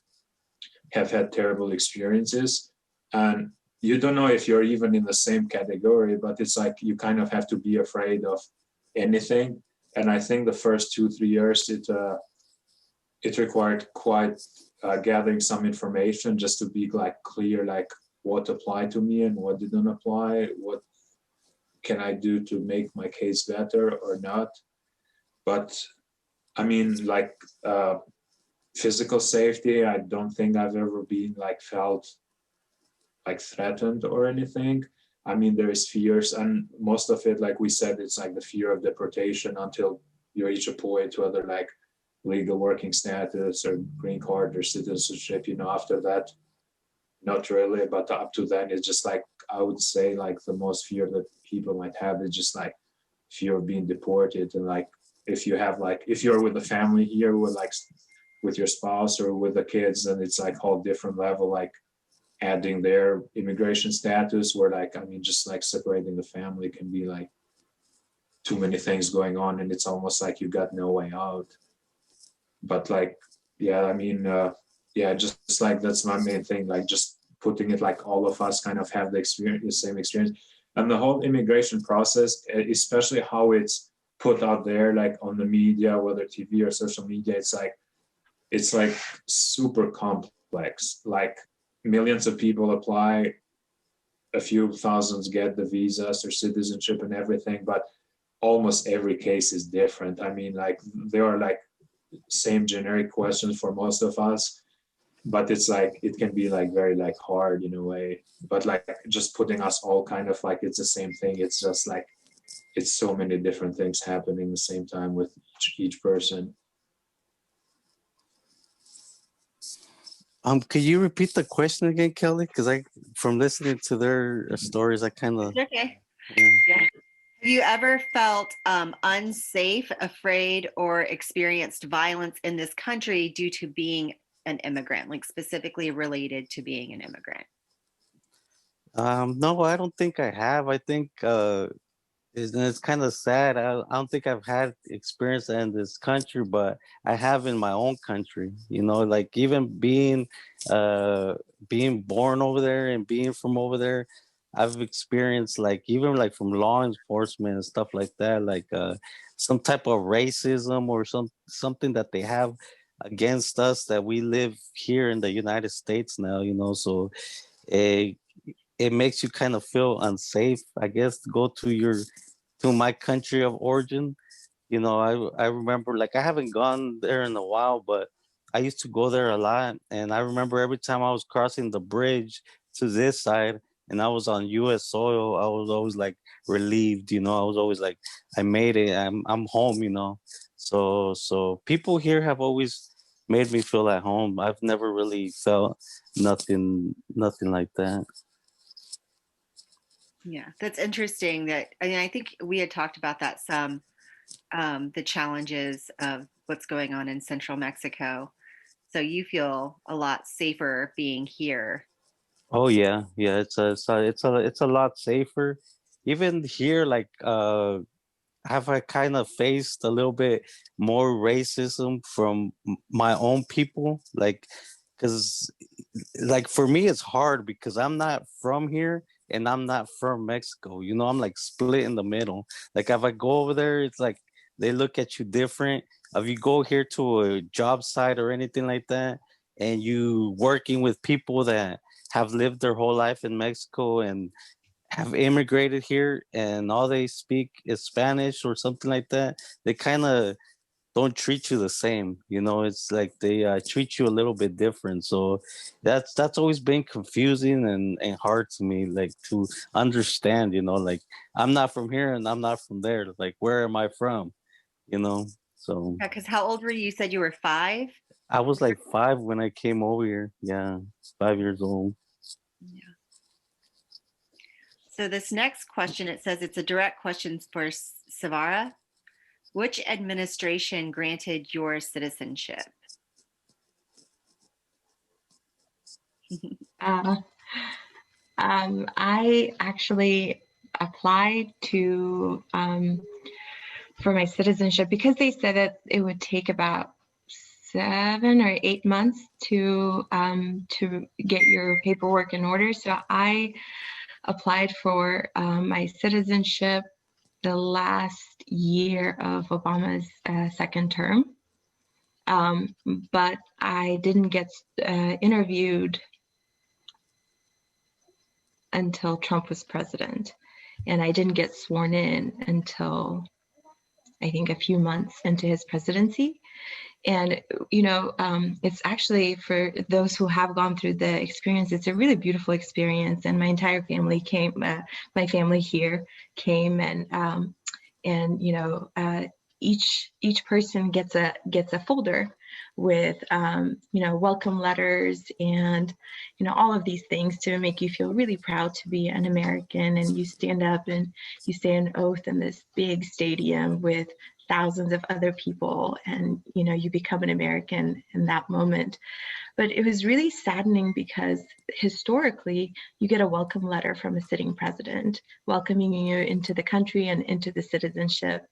have had terrible experiences, and you don't know if you're even in the same category, but it's you kind of have to be afraid of anything. And I think the first 2-3 years, it required quite gathering some information just to be clear what applied to me and what didn't apply, what can I do to make my case better or not. But I mean, physical safety, I don't think I've ever been felt threatened or anything. I mean, there is fears, and most of it, we said, it's the fear of deportation until you reach a point, whether legal working status or green card or citizenship. After that, not really, but up to then, it's just I would say the most fear that people might have is just fear of being deported. And if you have if you're with a family here with with your spouse or with the kids, then it's whole different level. adding their immigration status, where like, I mean, just like separating the family can be like too many things going on, and it's almost like you got no way out. But like, yeah, I mean, yeah, just like that's my main thing, like just putting it like all of us kind of have the experience, the same experience. And the whole immigration process, especially how it's put out there, like on the media, whether TV or social media, it's like super complex. Like millions of people apply, a few thousands get the visas or citizenship and everything, but almost every case is different. I mean, like there are like same generic questions for most of us, but it's like it can be like very like hard in a way. But like just putting us all kind of like it's the same thing. It's just like it's so many different things happening at the same time with each person. Could you repeat the question again, Kelly? Because from listening to their stories, I kind of, Okay. yeah. Yeah. Have you ever felt unsafe, afraid, or experienced violence in this country due to being an immigrant, like specifically related to being an immigrant? No, I don't think I have. I think it's kind of sad. I don't think I've had experience in this country, but I have in my own country. You know, like even being born over there and being from over there, I've experienced like even like from law enforcement and stuff like that, like some type of racism or something that they have against us that we live here in the United States now. You know, so it it makes you kind of feel unsafe, I guess, to go to my country of origin. You know, I remember like I haven't gone there in a while, but I used to go there a lot. And I remember every time I was crossing the bridge to this side and I was on US soil, I was always like relieved, you know. I was always like, I made it, I'm home, you know. So people here have always made me feel at home. I've never really felt nothing like that. Yeah, that's interesting. That I mean, I think we had talked about that some, the challenges of what's going on in central Mexico. So you feel a lot safer being here. Oh yeah, yeah. It's a lot safer. Even here, like have I kind of faced a little bit more racism from my own people, like because like for me it's hard because I'm not from here and I'm not from Mexico. You know, I'm like split in the middle. Like if I go over there, it's like they look at you different. If you go here to a job site or anything like that, and you working with people that have lived their whole life in Mexico and have immigrated here and all they speak is Spanish or something like that, they kind of don't treat you the same. You know, it's like they treat you a little bit different. So that's always been confusing and hard to me, like to understand. You know, like I'm not from here and I'm not from there. Like where am I from? You know, so Yeah, because how old were you? You said you were 5. I was like 5 when I came over here. Yeah, 5 years old. Yeah. So this next question, it says it's a direct question for Savara. Which administration granted your citizenship? Uh, I actually applied to for my citizenship because they said that it would take about 7 or 8 months to get your paperwork in order. So I applied for my citizenship the last year of Obama's second term, but I didn't get interviewed until Trump was president, and I didn't get sworn in until I think a few months into his presidency. And you know, it's actually, for those who have gone through the experience, it's a really beautiful experience. And my entire family came, my family here came, and you know, each person gets a folder with you know, welcome letters and you know, all of these things to make you feel really proud to be an American. And you stand up and you say an oath in this big stadium with thousands of other people, and you become an American in that moment. But it was really saddening because historically, you get a welcome letter from a sitting president welcoming you into the country and into the citizenship.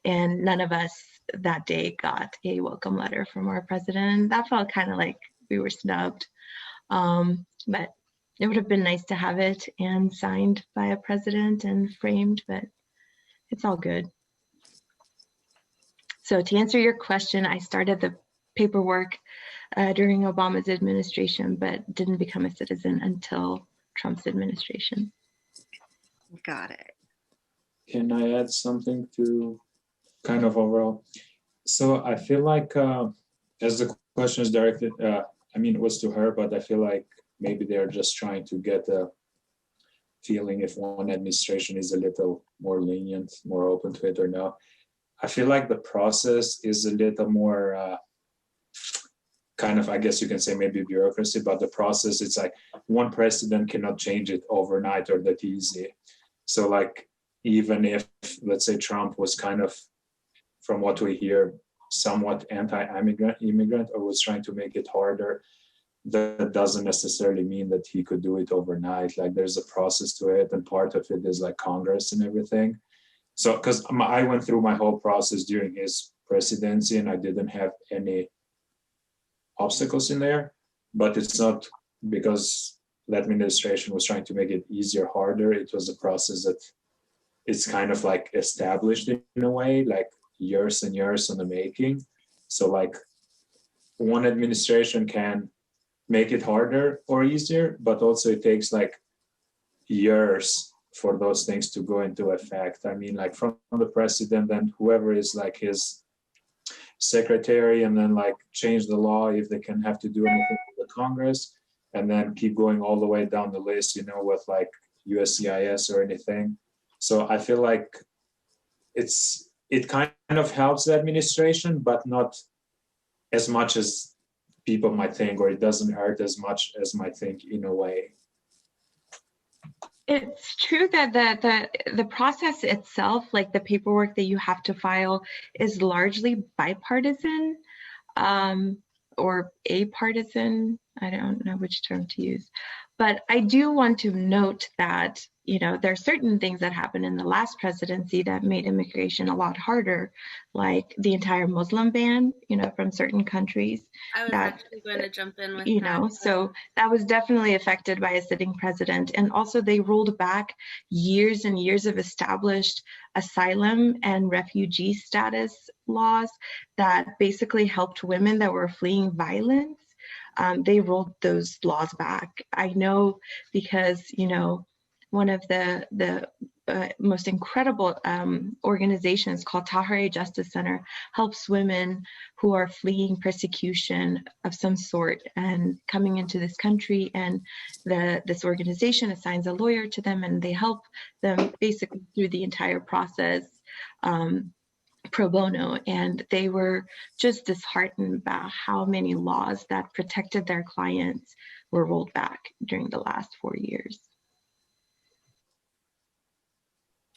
And none of us that day got a welcome letter from our president. That felt kind of like we were snubbed. But it would have been nice to have it and signed by a president and framed, but it's all good. So to answer your question, I started the paperwork during Obama's administration, but didn't become a citizen until Trump's administration. Got it. Can I add something to kind of overall? So I feel like, as the question is directed, I mean, it was to her, but I feel like maybe they're just trying to get a feeling if one administration is a little more lenient, more open to it or no. I feel like the process is a little more kind of, I guess you can say maybe bureaucracy, but the process, it's like one president cannot change it overnight or that easy. So like, even if, let's say, Trump was kind of, from what we hear, somewhat anti-immigrant or was trying to make it harder, that doesn't necessarily mean that he could do it overnight. Like there's a process to it, and part of it is like Congress and everything. So, because I went through my whole process during his presidency and I didn't have any obstacles in there, but it's not because the administration was trying to make it easier, harder. It was a process that it's kind of like established in a way, like years and years in the making. So like one administration can make it harder or easier, but also it takes like years for those things to go into effect. I mean, like from the president and whoever is like his secretary, and then like change the law if they can have to do anything with the Congress, and then keep going all the way down the list, with like USCIS or anything. So I feel like it kind of helps the administration, but not as much as people might think, or it doesn't hurt as much as might think in a way. It's true that the process itself, like the paperwork that you have to file, is largely bipartisan or apartisan. I don't know which term to use. But I do want to note that, there are certain things that happened in the last presidency that made immigration a lot harder, like the entire Muslim ban, from certain countries. I was actually going to jump in with that. So that was definitely affected by a sitting president. And also they rolled back years and years of established asylum and refugee status laws that basically helped women that were fleeing violence. They rolled those laws back. I know because, one of the most incredible organizations called Tahrir Justice Center helps women who are fleeing persecution of some sort and coming into this country, and this organization assigns a lawyer to them, and they help them basically through the entire process pro bono. And they were just disheartened about how many laws that protected their clients were rolled back during the last 4 years.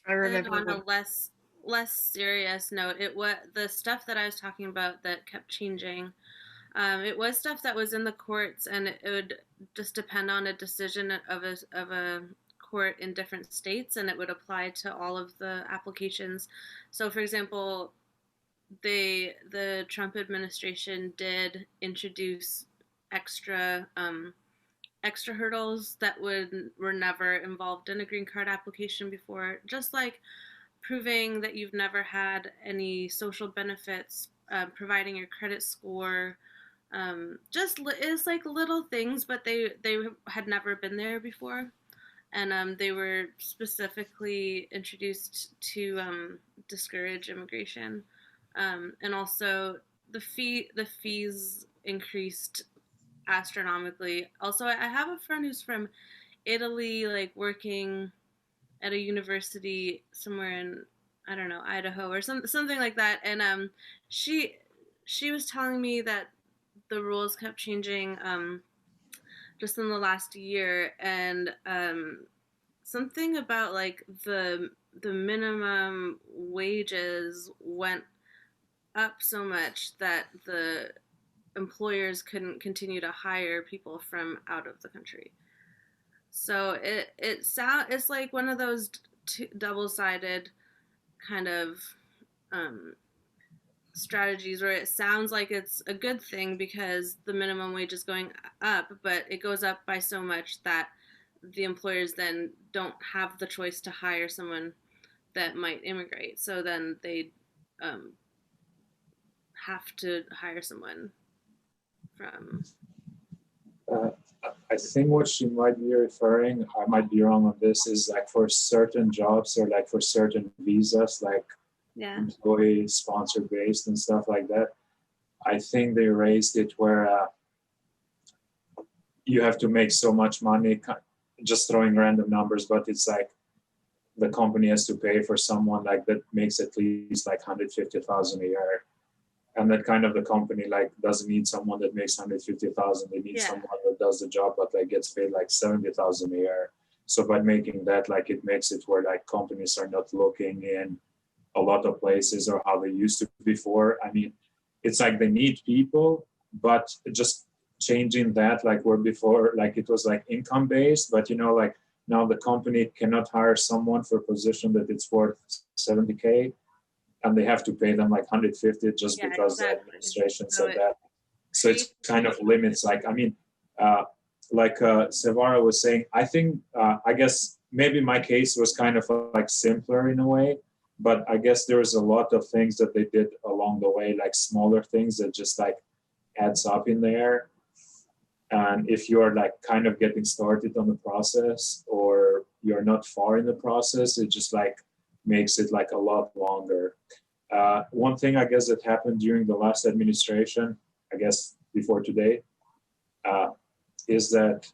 I remember on a less serious note, the stuff that I was talking about that kept changing. It was stuff that was in the courts, and it would just depend on a decision of a court in different states, and it would apply to all of the applications. So, for example, the Trump administration did introduce extra hurdles that were never involved in a green card application before, just like proving that you've never had any social benefits, providing your credit score. It's like little things, but they had never been there before, and they were specifically introduced to discourage immigration, and also the fees increased astronomically. Also, I have a friend who's from Italy, like working at a university somewhere in, I don't know, Idaho or something like that, and she was telling me that the rules kept changing just in the last year, and something about like the minimum wages went up so much that the employers couldn't continue to hire people from out of the country. So it's like one of those double-sided kind of strategies where it sounds like it's a good thing because the minimum wage is going up, but it goes up by so much that the employers then don't have the choice to hire someone that might immigrate. So then they have to hire someone from. I think what she might be referring, I might be wrong on this, is like for certain jobs or like for certain visas, like employee sponsor based and stuff like that. I think they raised it where you have to make so much money, just throwing random numbers, but it's like the company has to pay for someone like that makes at least like 150,000 a year. And that kind of the company like doesn't need someone that makes 150,000. They need someone that does the job, but like gets paid like 70,000 a year. So by making that, like it makes it where like companies are not looking in a lot of places or how they used to before. I mean, it's like they need people, but just changing that, like where before, like it was like income based, but you know, like now the company cannot hire someone for a position that it's worth 70K. And they have to pay them like 150 just because the administration said that. So it's kind of limits. Like, I mean, Sevara was saying, I think, I guess maybe my case was kind of like simpler in a way, but I guess there was a lot of things that they did along the way, like smaller things that just like adds up in there. And if you're like kind of getting started on the process or you're not far in the process, it just like makes it like a lot longer. One thing I guess that happened during the last administration, I guess before today, is that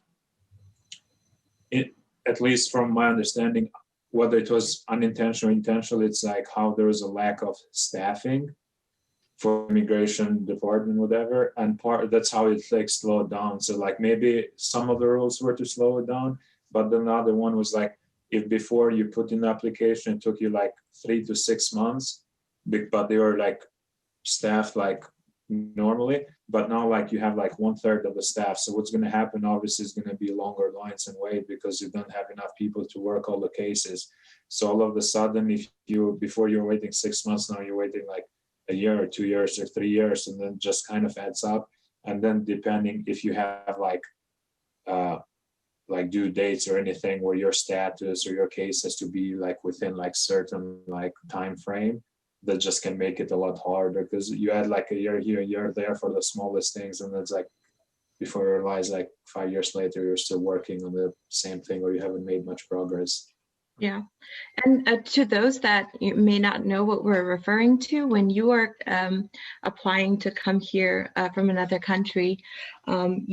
at least from my understanding, whether it was unintentional or intentional, it's like how there was a lack of staffing for immigration department, whatever, and that's how it like slowed down. So like maybe some of the rules were to slow it down, but then another one was like, if before you put in the application, it took you like 3 to 6 months, but they were like staffed like normally, but now like you have like 1/3 of the staff. So what's going to happen obviously is going to be longer lines and wait because you don't have enough people to work all the cases. So all of a sudden, if you before you're waiting 6 months, now you're waiting like a year or 2 years or 3 years, and then just kind of adds up. And then depending if you have like due dates or anything where your status or your case has to be like within like certain like time frame, that just can make it a lot harder because you add like a year here, a year there for the smallest things, and it's like before you realize like 5 years later you're still working on the same thing or you haven't made much progress. Yeah, and to those that you may not know what we're referring to, when you are applying to come here from another country,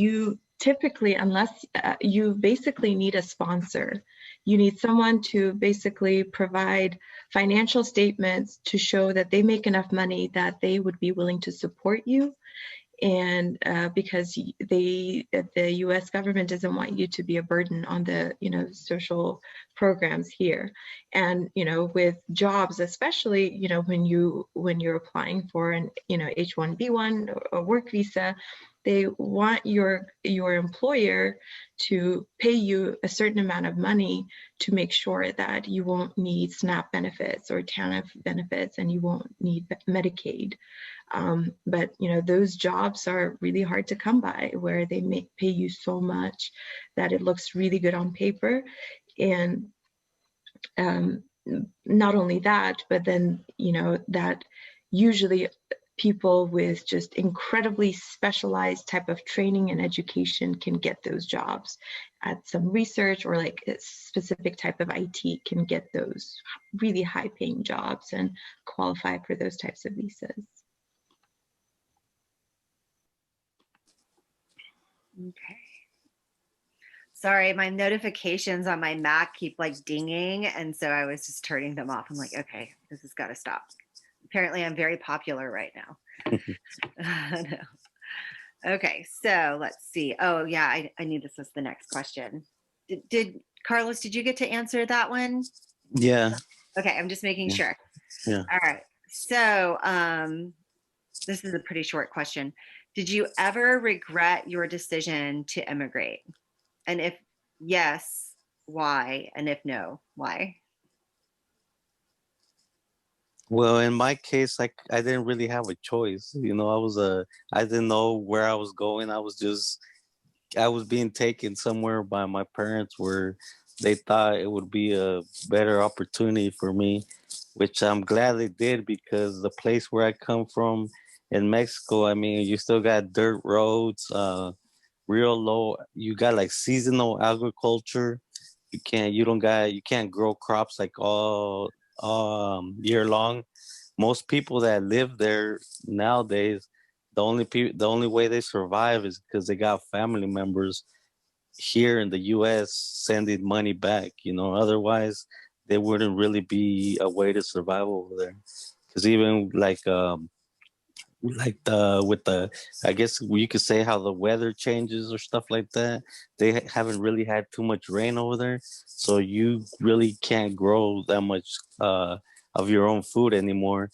you typically, unless you basically need a sponsor, you need someone to basically provide financial statements to show that they make enough money that they would be willing to support you. And because the U.S. government doesn't want you to be a burden on the social programs here, and with jobs, especially when you're applying for an H-1B1 or work visa, they want your employer to pay you a certain amount of money to make sure that you won't need SNAP benefits or TANF benefits, and you won't need Medicaid. But those jobs are really hard to come by, where they pay you so much that it looks really good on paper. And not only that, but then that usually people with just incredibly specialized type of training and education can get those jobs. At some research or like a specific type of IT can get those really high paying jobs and qualify for those types of visas. Okay. Sorry, my notifications on my Mac keep like dinging, and so I was just turning them off. I'm like, okay, this has got to stop. Apparently, I'm very popular right now. No. Okay, so let's see. Oh yeah, I knew this was the next question. Did Carlos? Did you get to answer that one? Yeah. Okay, I'm just making sure. Yeah. All right. So This is a pretty short question. Did you ever regret your decision to immigrate? And if yes, why? And if no, why? Well, in my case, I didn't really have a choice. You know, I didn't know where I was going. I was being taken somewhere by my parents where they thought it would be a better opportunity for me, which I'm glad they did, because the place where I come from in Mexico, I mean, you still got dirt roads, real low. You got like seasonal agriculture. You can't grow crops like all year long. Most people that live there nowadays, the only way they survive is because they got family members here in the U.S. sending money back. You know, otherwise there wouldn't really be a way to survive over there. Because even like the with the I guess you could say how the weather changes or stuff like that, they haven't really had too much rain over there, so you really can't grow that much of your own food anymore,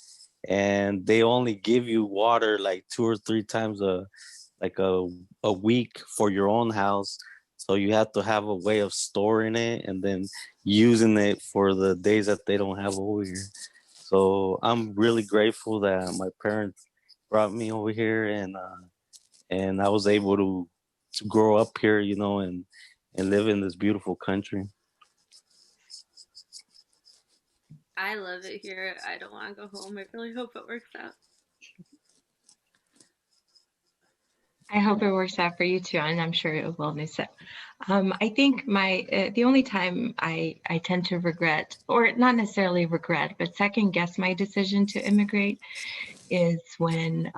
and they only give you water like 2 or 3 times like a week for your own house, so you have to have a way of storing it and then using it for the days that they don't have over here. So I'm really grateful that my parents brought me over here, and I was able to grow up here, you know, and live in this beautiful country. I love it here. I don't want to go home. I really hope it works out. I hope it works out for you too, and I'm sure it will, Nisa. I think the only time I tend to regret, or not necessarily regret, but second guess my decision to immigrate is when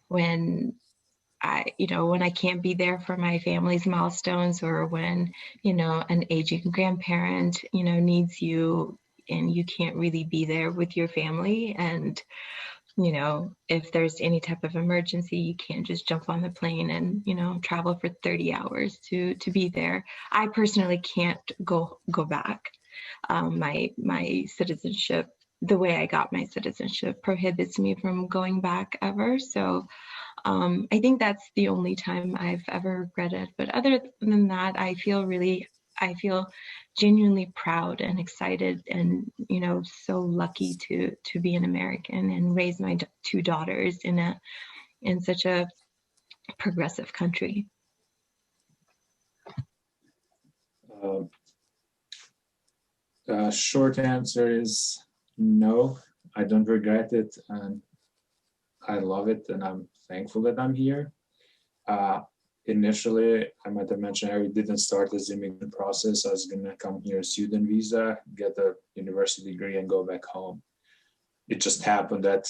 when I can't be there for my family's milestones, or when, an aging grandparent, needs you and you can't really be there with your family. And, if there's any type of emergency, you can't just jump on the plane and, travel for 30 hours to be there. I personally can't go back. My citizenship, the way I got my citizenship, prohibits me from going back ever. So I think that's the only time I've ever regretted. But other than that, I feel genuinely proud and excited, and so lucky to be an American and raise my two daughters in such a progressive country. Short answer is no, I don't regret it, and I love it, and I'm thankful that I'm here. Initially, I might have mentioned I didn't start this immigrant process. I was gonna come here, student visa, get a university degree, and go back home. It just happened that,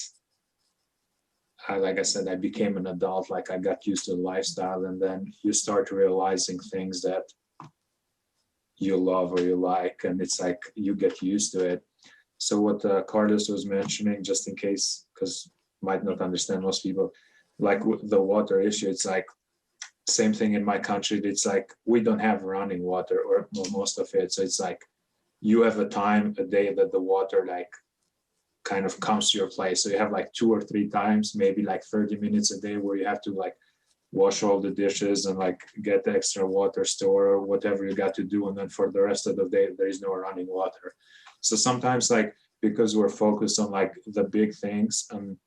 like I said, I became an adult. Like, I got used to the lifestyle, and then you start realizing things that you love or you like, and it's like you get used to it. So what Carlos was mentioning, just in case, because might not understand most people, like the water issue, it's like same thing in my country. It's like we don't have running water, or most of it. So it's like you have a day that the water like kind of comes to your place. So you have like 2 or 3 times, maybe like 30 minutes a day, where you have to like wash all the dishes and like get the extra water, store or whatever you got to do, and then for the rest of the day there is no running water. So sometimes, like, because we're focused on like the big things and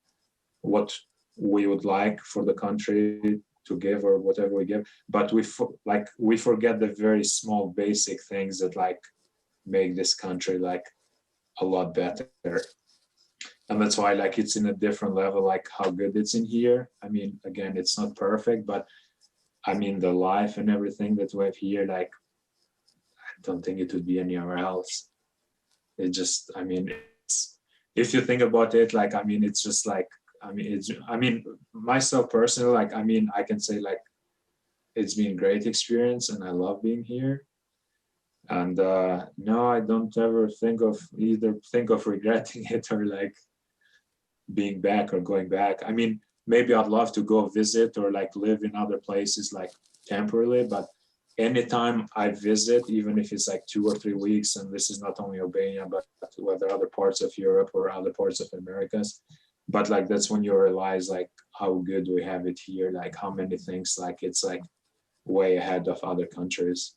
what we would like for the country to give or whatever we give, but we forget the very small basic things that like make this country like a lot better. And that's why like it's in a different level, like how good it's in here. I mean, again, it's not perfect, but I mean the life and everything that we have here, like I don't think it would be anywhere else. It just, I mean, if you think about it, like, I mean, it's just like, I mean, myself personally, like, I mean, I can say like, it's been a great experience and I love being here. And no, I don't ever think of regretting it or like being back or going back. I mean, maybe I'd love to go visit or like live in other places like temporarily, but anytime I visit, even if it's like 2 or 3 weeks, and this is not only Albania, but whether other parts of Europe or other parts of Americas, but like that's when you realize like how good we have it here, like how many things like it's like way ahead of other countries.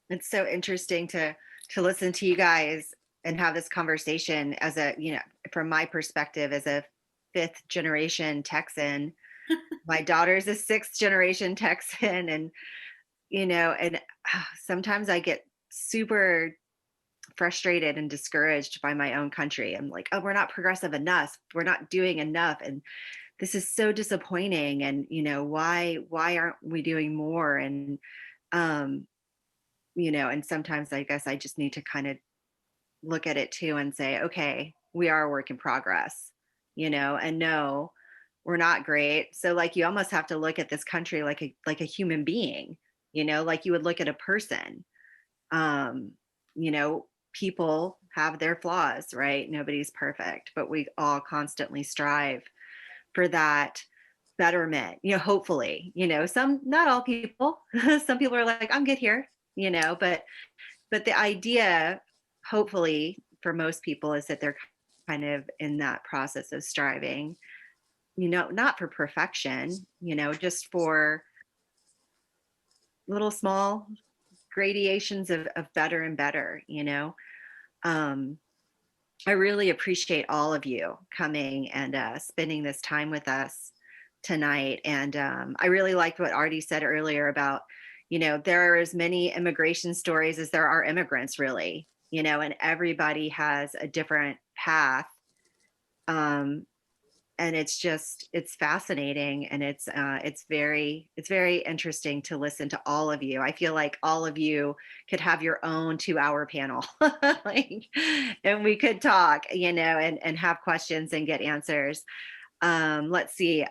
It's so interesting to listen to you guys and have this conversation as a, you know, from my perspective as a 5th generation Texan. My daughter's a 6th generation Texan, and you know, and sometimes I get super frustrated and discouraged by my own country. I'm like, oh, we're not progressive enough. We're not doing enough. And this is so disappointing. And, you know, why aren't we doing more? And, you know, and sometimes I guess I just need to kind of look at it too and say, okay, we are a work in progress, you know, and no, we're not great. So like you almost have to look at this country like a human being, you know, like you would look at a person. You know, people have their flaws, right? Nobody's perfect, but we all constantly strive for that betterment, you know, hopefully, you know, not all people, some people are like, I'm good here, you know, but the idea, hopefully for most people, is that they're kind of in that process of striving, you know, not for perfection, you know, just for little small gradations of better and better, you know. I really appreciate all of you coming and spending this time with us tonight. And I really liked what Artie said earlier about, you know, there are as many immigration stories as there are immigrants, really, you know, and everybody has a different path. And it's fascinating, and it's very interesting to listen to all of you. I feel like all of you could have your own 2-hour panel, like, and we could talk, you know, and have questions and get answers. Let's see.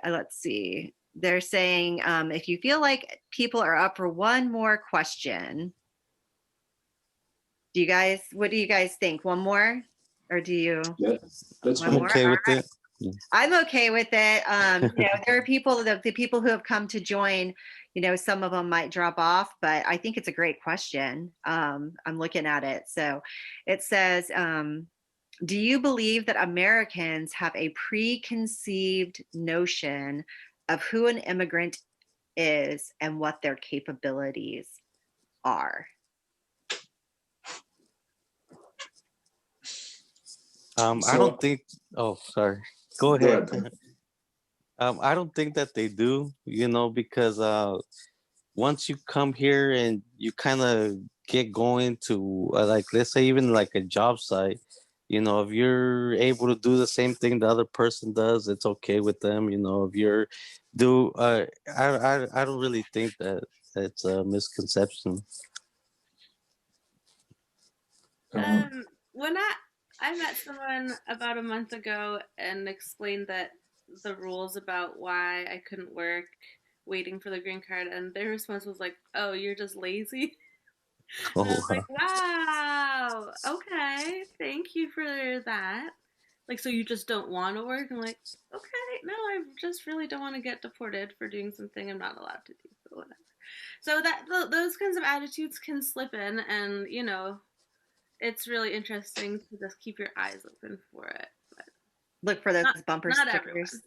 They're saying if you feel like people are up for one more question, what do you guys think? One more, or do you? Yeah, that's One fine. more? Okay with it. I'm okay with it. You know, there are people, the people who have come to join, you know, some of them might drop off, but I think it's a great question. I'm looking at it. So it says, do you believe that Americans have a preconceived notion of who an immigrant is and what their capabilities are? I don't think. Oh, sorry. Go ahead. ahead. I don't think that they do. You know, because once you come here and you kind of get going to like, let's say even like a job site, you know, if you're able to do the same thing the other person does, it's okay with them. You know, if you're I don't really think that it's a misconception. When I met someone about a month ago and explained that the rules about why I couldn't work waiting for the green card, and their response was like, "Oh, you're just lazy." And I was Oh, like, "Wow, okay, thank you for that." Like, so you just don't want to work? I'm like, okay, no, I just really don't want to get deported for doing something I'm not allowed to do, so whatever. So that those kinds of attitudes can slip in, and you know, it's really interesting to just keep your eyes open for it. But Look for those bumper not stickers.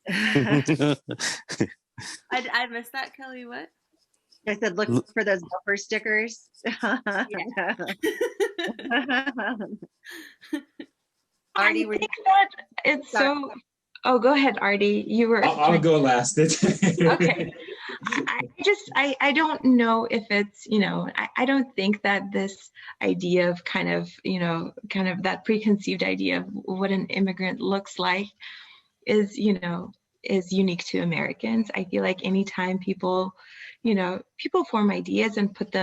I missed that, Kelly. What? I said, look for those bumper stickers. Yeah. Artie, I think that it's so. Oh, go ahead, Artie. You were. I'll go last. Okay. I don't know if it's, you know, I don't think that this idea of kind of that preconceived idea of what an immigrant looks like is, you know, is unique to Americans. I feel like anytime people form ideas and put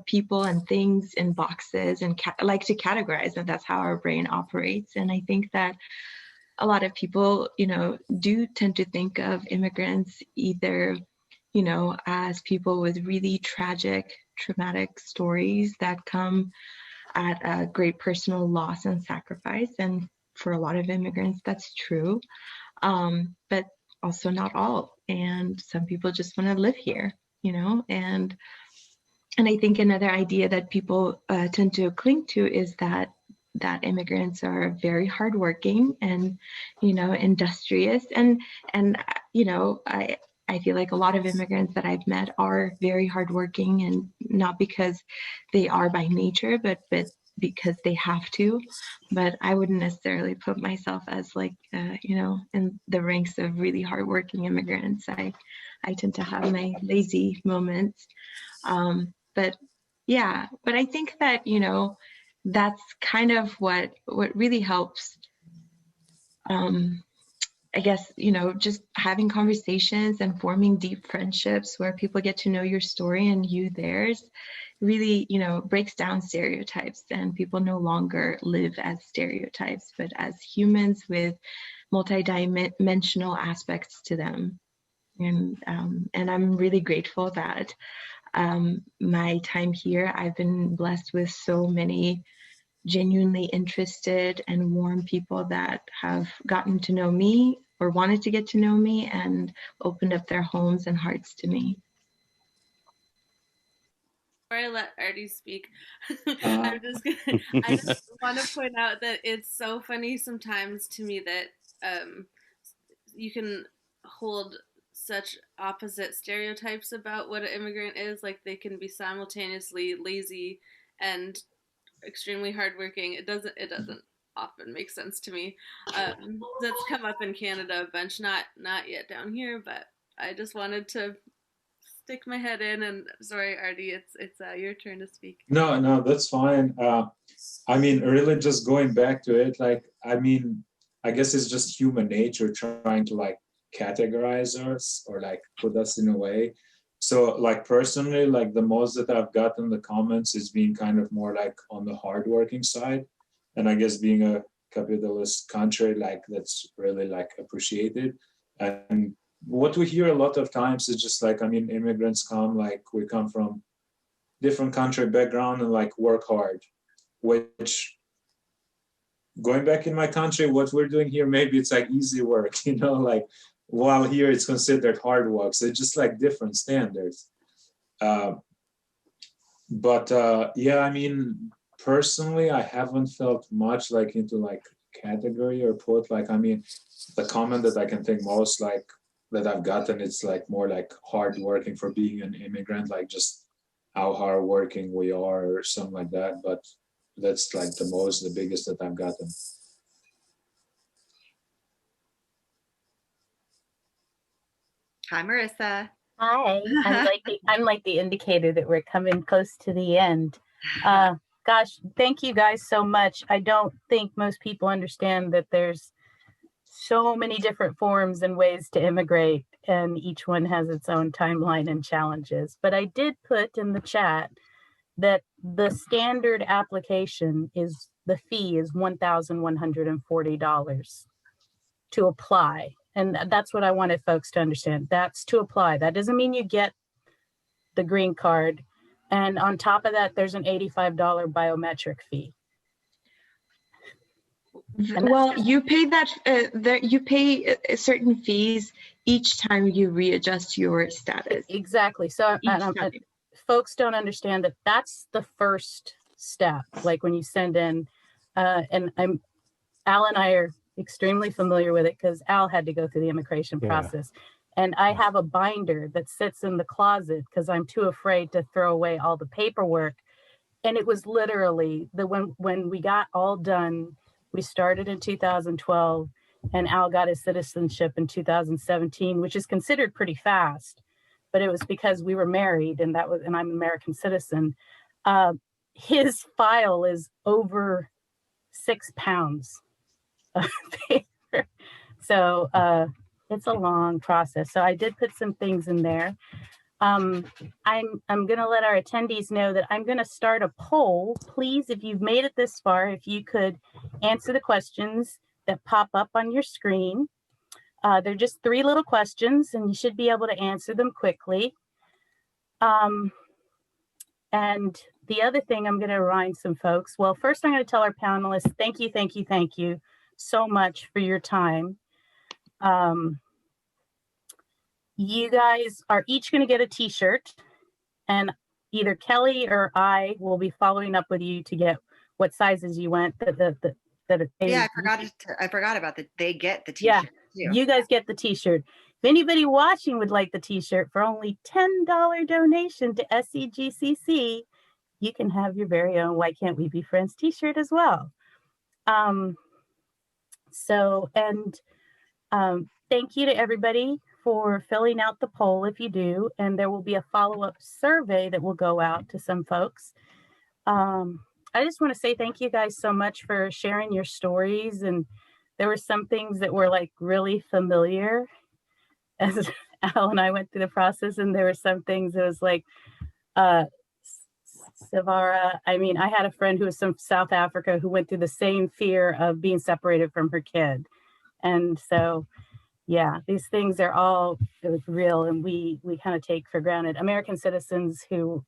people and things in boxes and like to categorize, and that's how our brain operates. And I think that a lot of people, you know, do tend to think of immigrants either, you know, as people with really tragic, traumatic stories that come at a great personal loss and sacrifice. And for a lot of immigrants, that's true. But also not all. And some people just want to live here, you know, and I think another idea that people tend to cling to is that that immigrants are very hardworking and, you know, industrious, and you know, I feel like a lot of immigrants that I've met are very hardworking, and not because they are by nature, but because they have to. But I wouldn't necessarily put myself as like, you know, in the ranks of really hardworking immigrants. I tend to have my lazy moments. But yeah, but I think that, you know, that's kind of what really helps. I guess, you know, just having conversations and forming deep friendships where people get to know your story and you theirs really, you know, breaks down stereotypes, and people no longer live as stereotypes, but as humans with multidimensional aspects to them. And I'm really grateful that my time here, I've been blessed with so many genuinely interested and warm people that have gotten to know me or wanted to get to know me and opened up their homes and hearts to me. Before I let Artie speak, Uh, I just want to point out that it's so funny sometimes to me that you can hold such opposite stereotypes about what an immigrant is. Like they can be simultaneously lazy and extremely hardworking. It doesn't often make sense to me. That's come up in Canada a bunch, not yet down here, but I just wanted to stick my head in. And sorry, Artie, it's your turn to speak. no, no, that's fine. I mean, really just going back to it, like, I mean, I guess it's just human nature trying to like categorize us or like put us in a way. So like personally, like the most that I've gotten the comments is being kind of more like on the hardworking side. And I guess being a capitalist country, like that's really like appreciated. And what we hear a lot of times is just like, I mean, immigrants come, like we come from different country background and like work hard, which going back in my country, what we're doing here, maybe it's like easy work, you know, like while here it's considered hard work. So it's just like different standards. But yeah, I mean, personally, I haven't felt much like into like category or put like, I mean, the comment that I can think most like that I've gotten, it's like more like hard working for being an immigrant, like just how hard working we are or something like that. But that's like the biggest that I've gotten. Hi, Marissa. Hi, I'm like the indicator that we're coming close to the end. Gosh, thank you guys so much. I don't think most people understand that there's so many different forms and ways to immigrate, and each one has its own timeline and challenges. But I did put in the chat that the standard application is the fee is $1,140 to apply. And that's what I wanted folks to understand. That's to apply. That doesn't mean you get the green card. And on top of that, there's an $85 biometric fee. Well, you pay that, you pay certain fees each time you readjust your status. Exactly. So folks don't understand that that's the first step. Like when you send in, and Al and I are extremely familiar with it because Al had to go through the immigration process. And I have a binder that sits in the closet because I'm too afraid to throw away all the paperwork. And it was literally when we got all done, we started in 2012 and Al got his citizenship in 2017, which is considered pretty fast, but it was because we were married and I'm an American citizen. His file is over 6 pounds of paper. So it's a long process. So I did put some things in there. I'm going to let our attendees know that I'm going to start a poll. Please, if you've made it this far, if you could answer the questions that pop up on your screen. They're just 3 little questions and you should be able to answer them quickly. And the other thing I'm going to remind some folks, well, first I'm going to tell our panelists, thank you so much for your time. You guys are each going to get a t-shirt and either Kelly or I will be following up with you to get what sizes you went. Yeah, I forgot about that. They get the Yeah, t-shirt too. you guys get the t-shirt. If anybody watching would like the t-shirt, for only $10 donation to SEGCC, you can have your very own Why Can't We Be Friends t-shirt as well. Thank you to everybody for filling out the poll if you do, and there will be a follow-up survey that will go out to some folks. I just want to say thank you guys so much for sharing your stories, and there were some things that were like really familiar as Al and I went through the process, and there were some things that was like, Savara, I mean, I had a friend who was from South Africa who went through the same fear of being separated from her kid. And so, yeah, these things are all real, and we kind of take for granted. American citizens who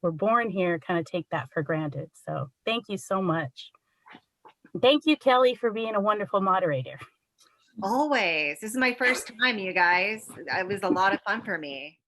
were born here kind of take that for granted. So thank you so much. Thank you, Kelly, for being a wonderful moderator. Always. This is my first time, you guys. It was a lot of fun for me.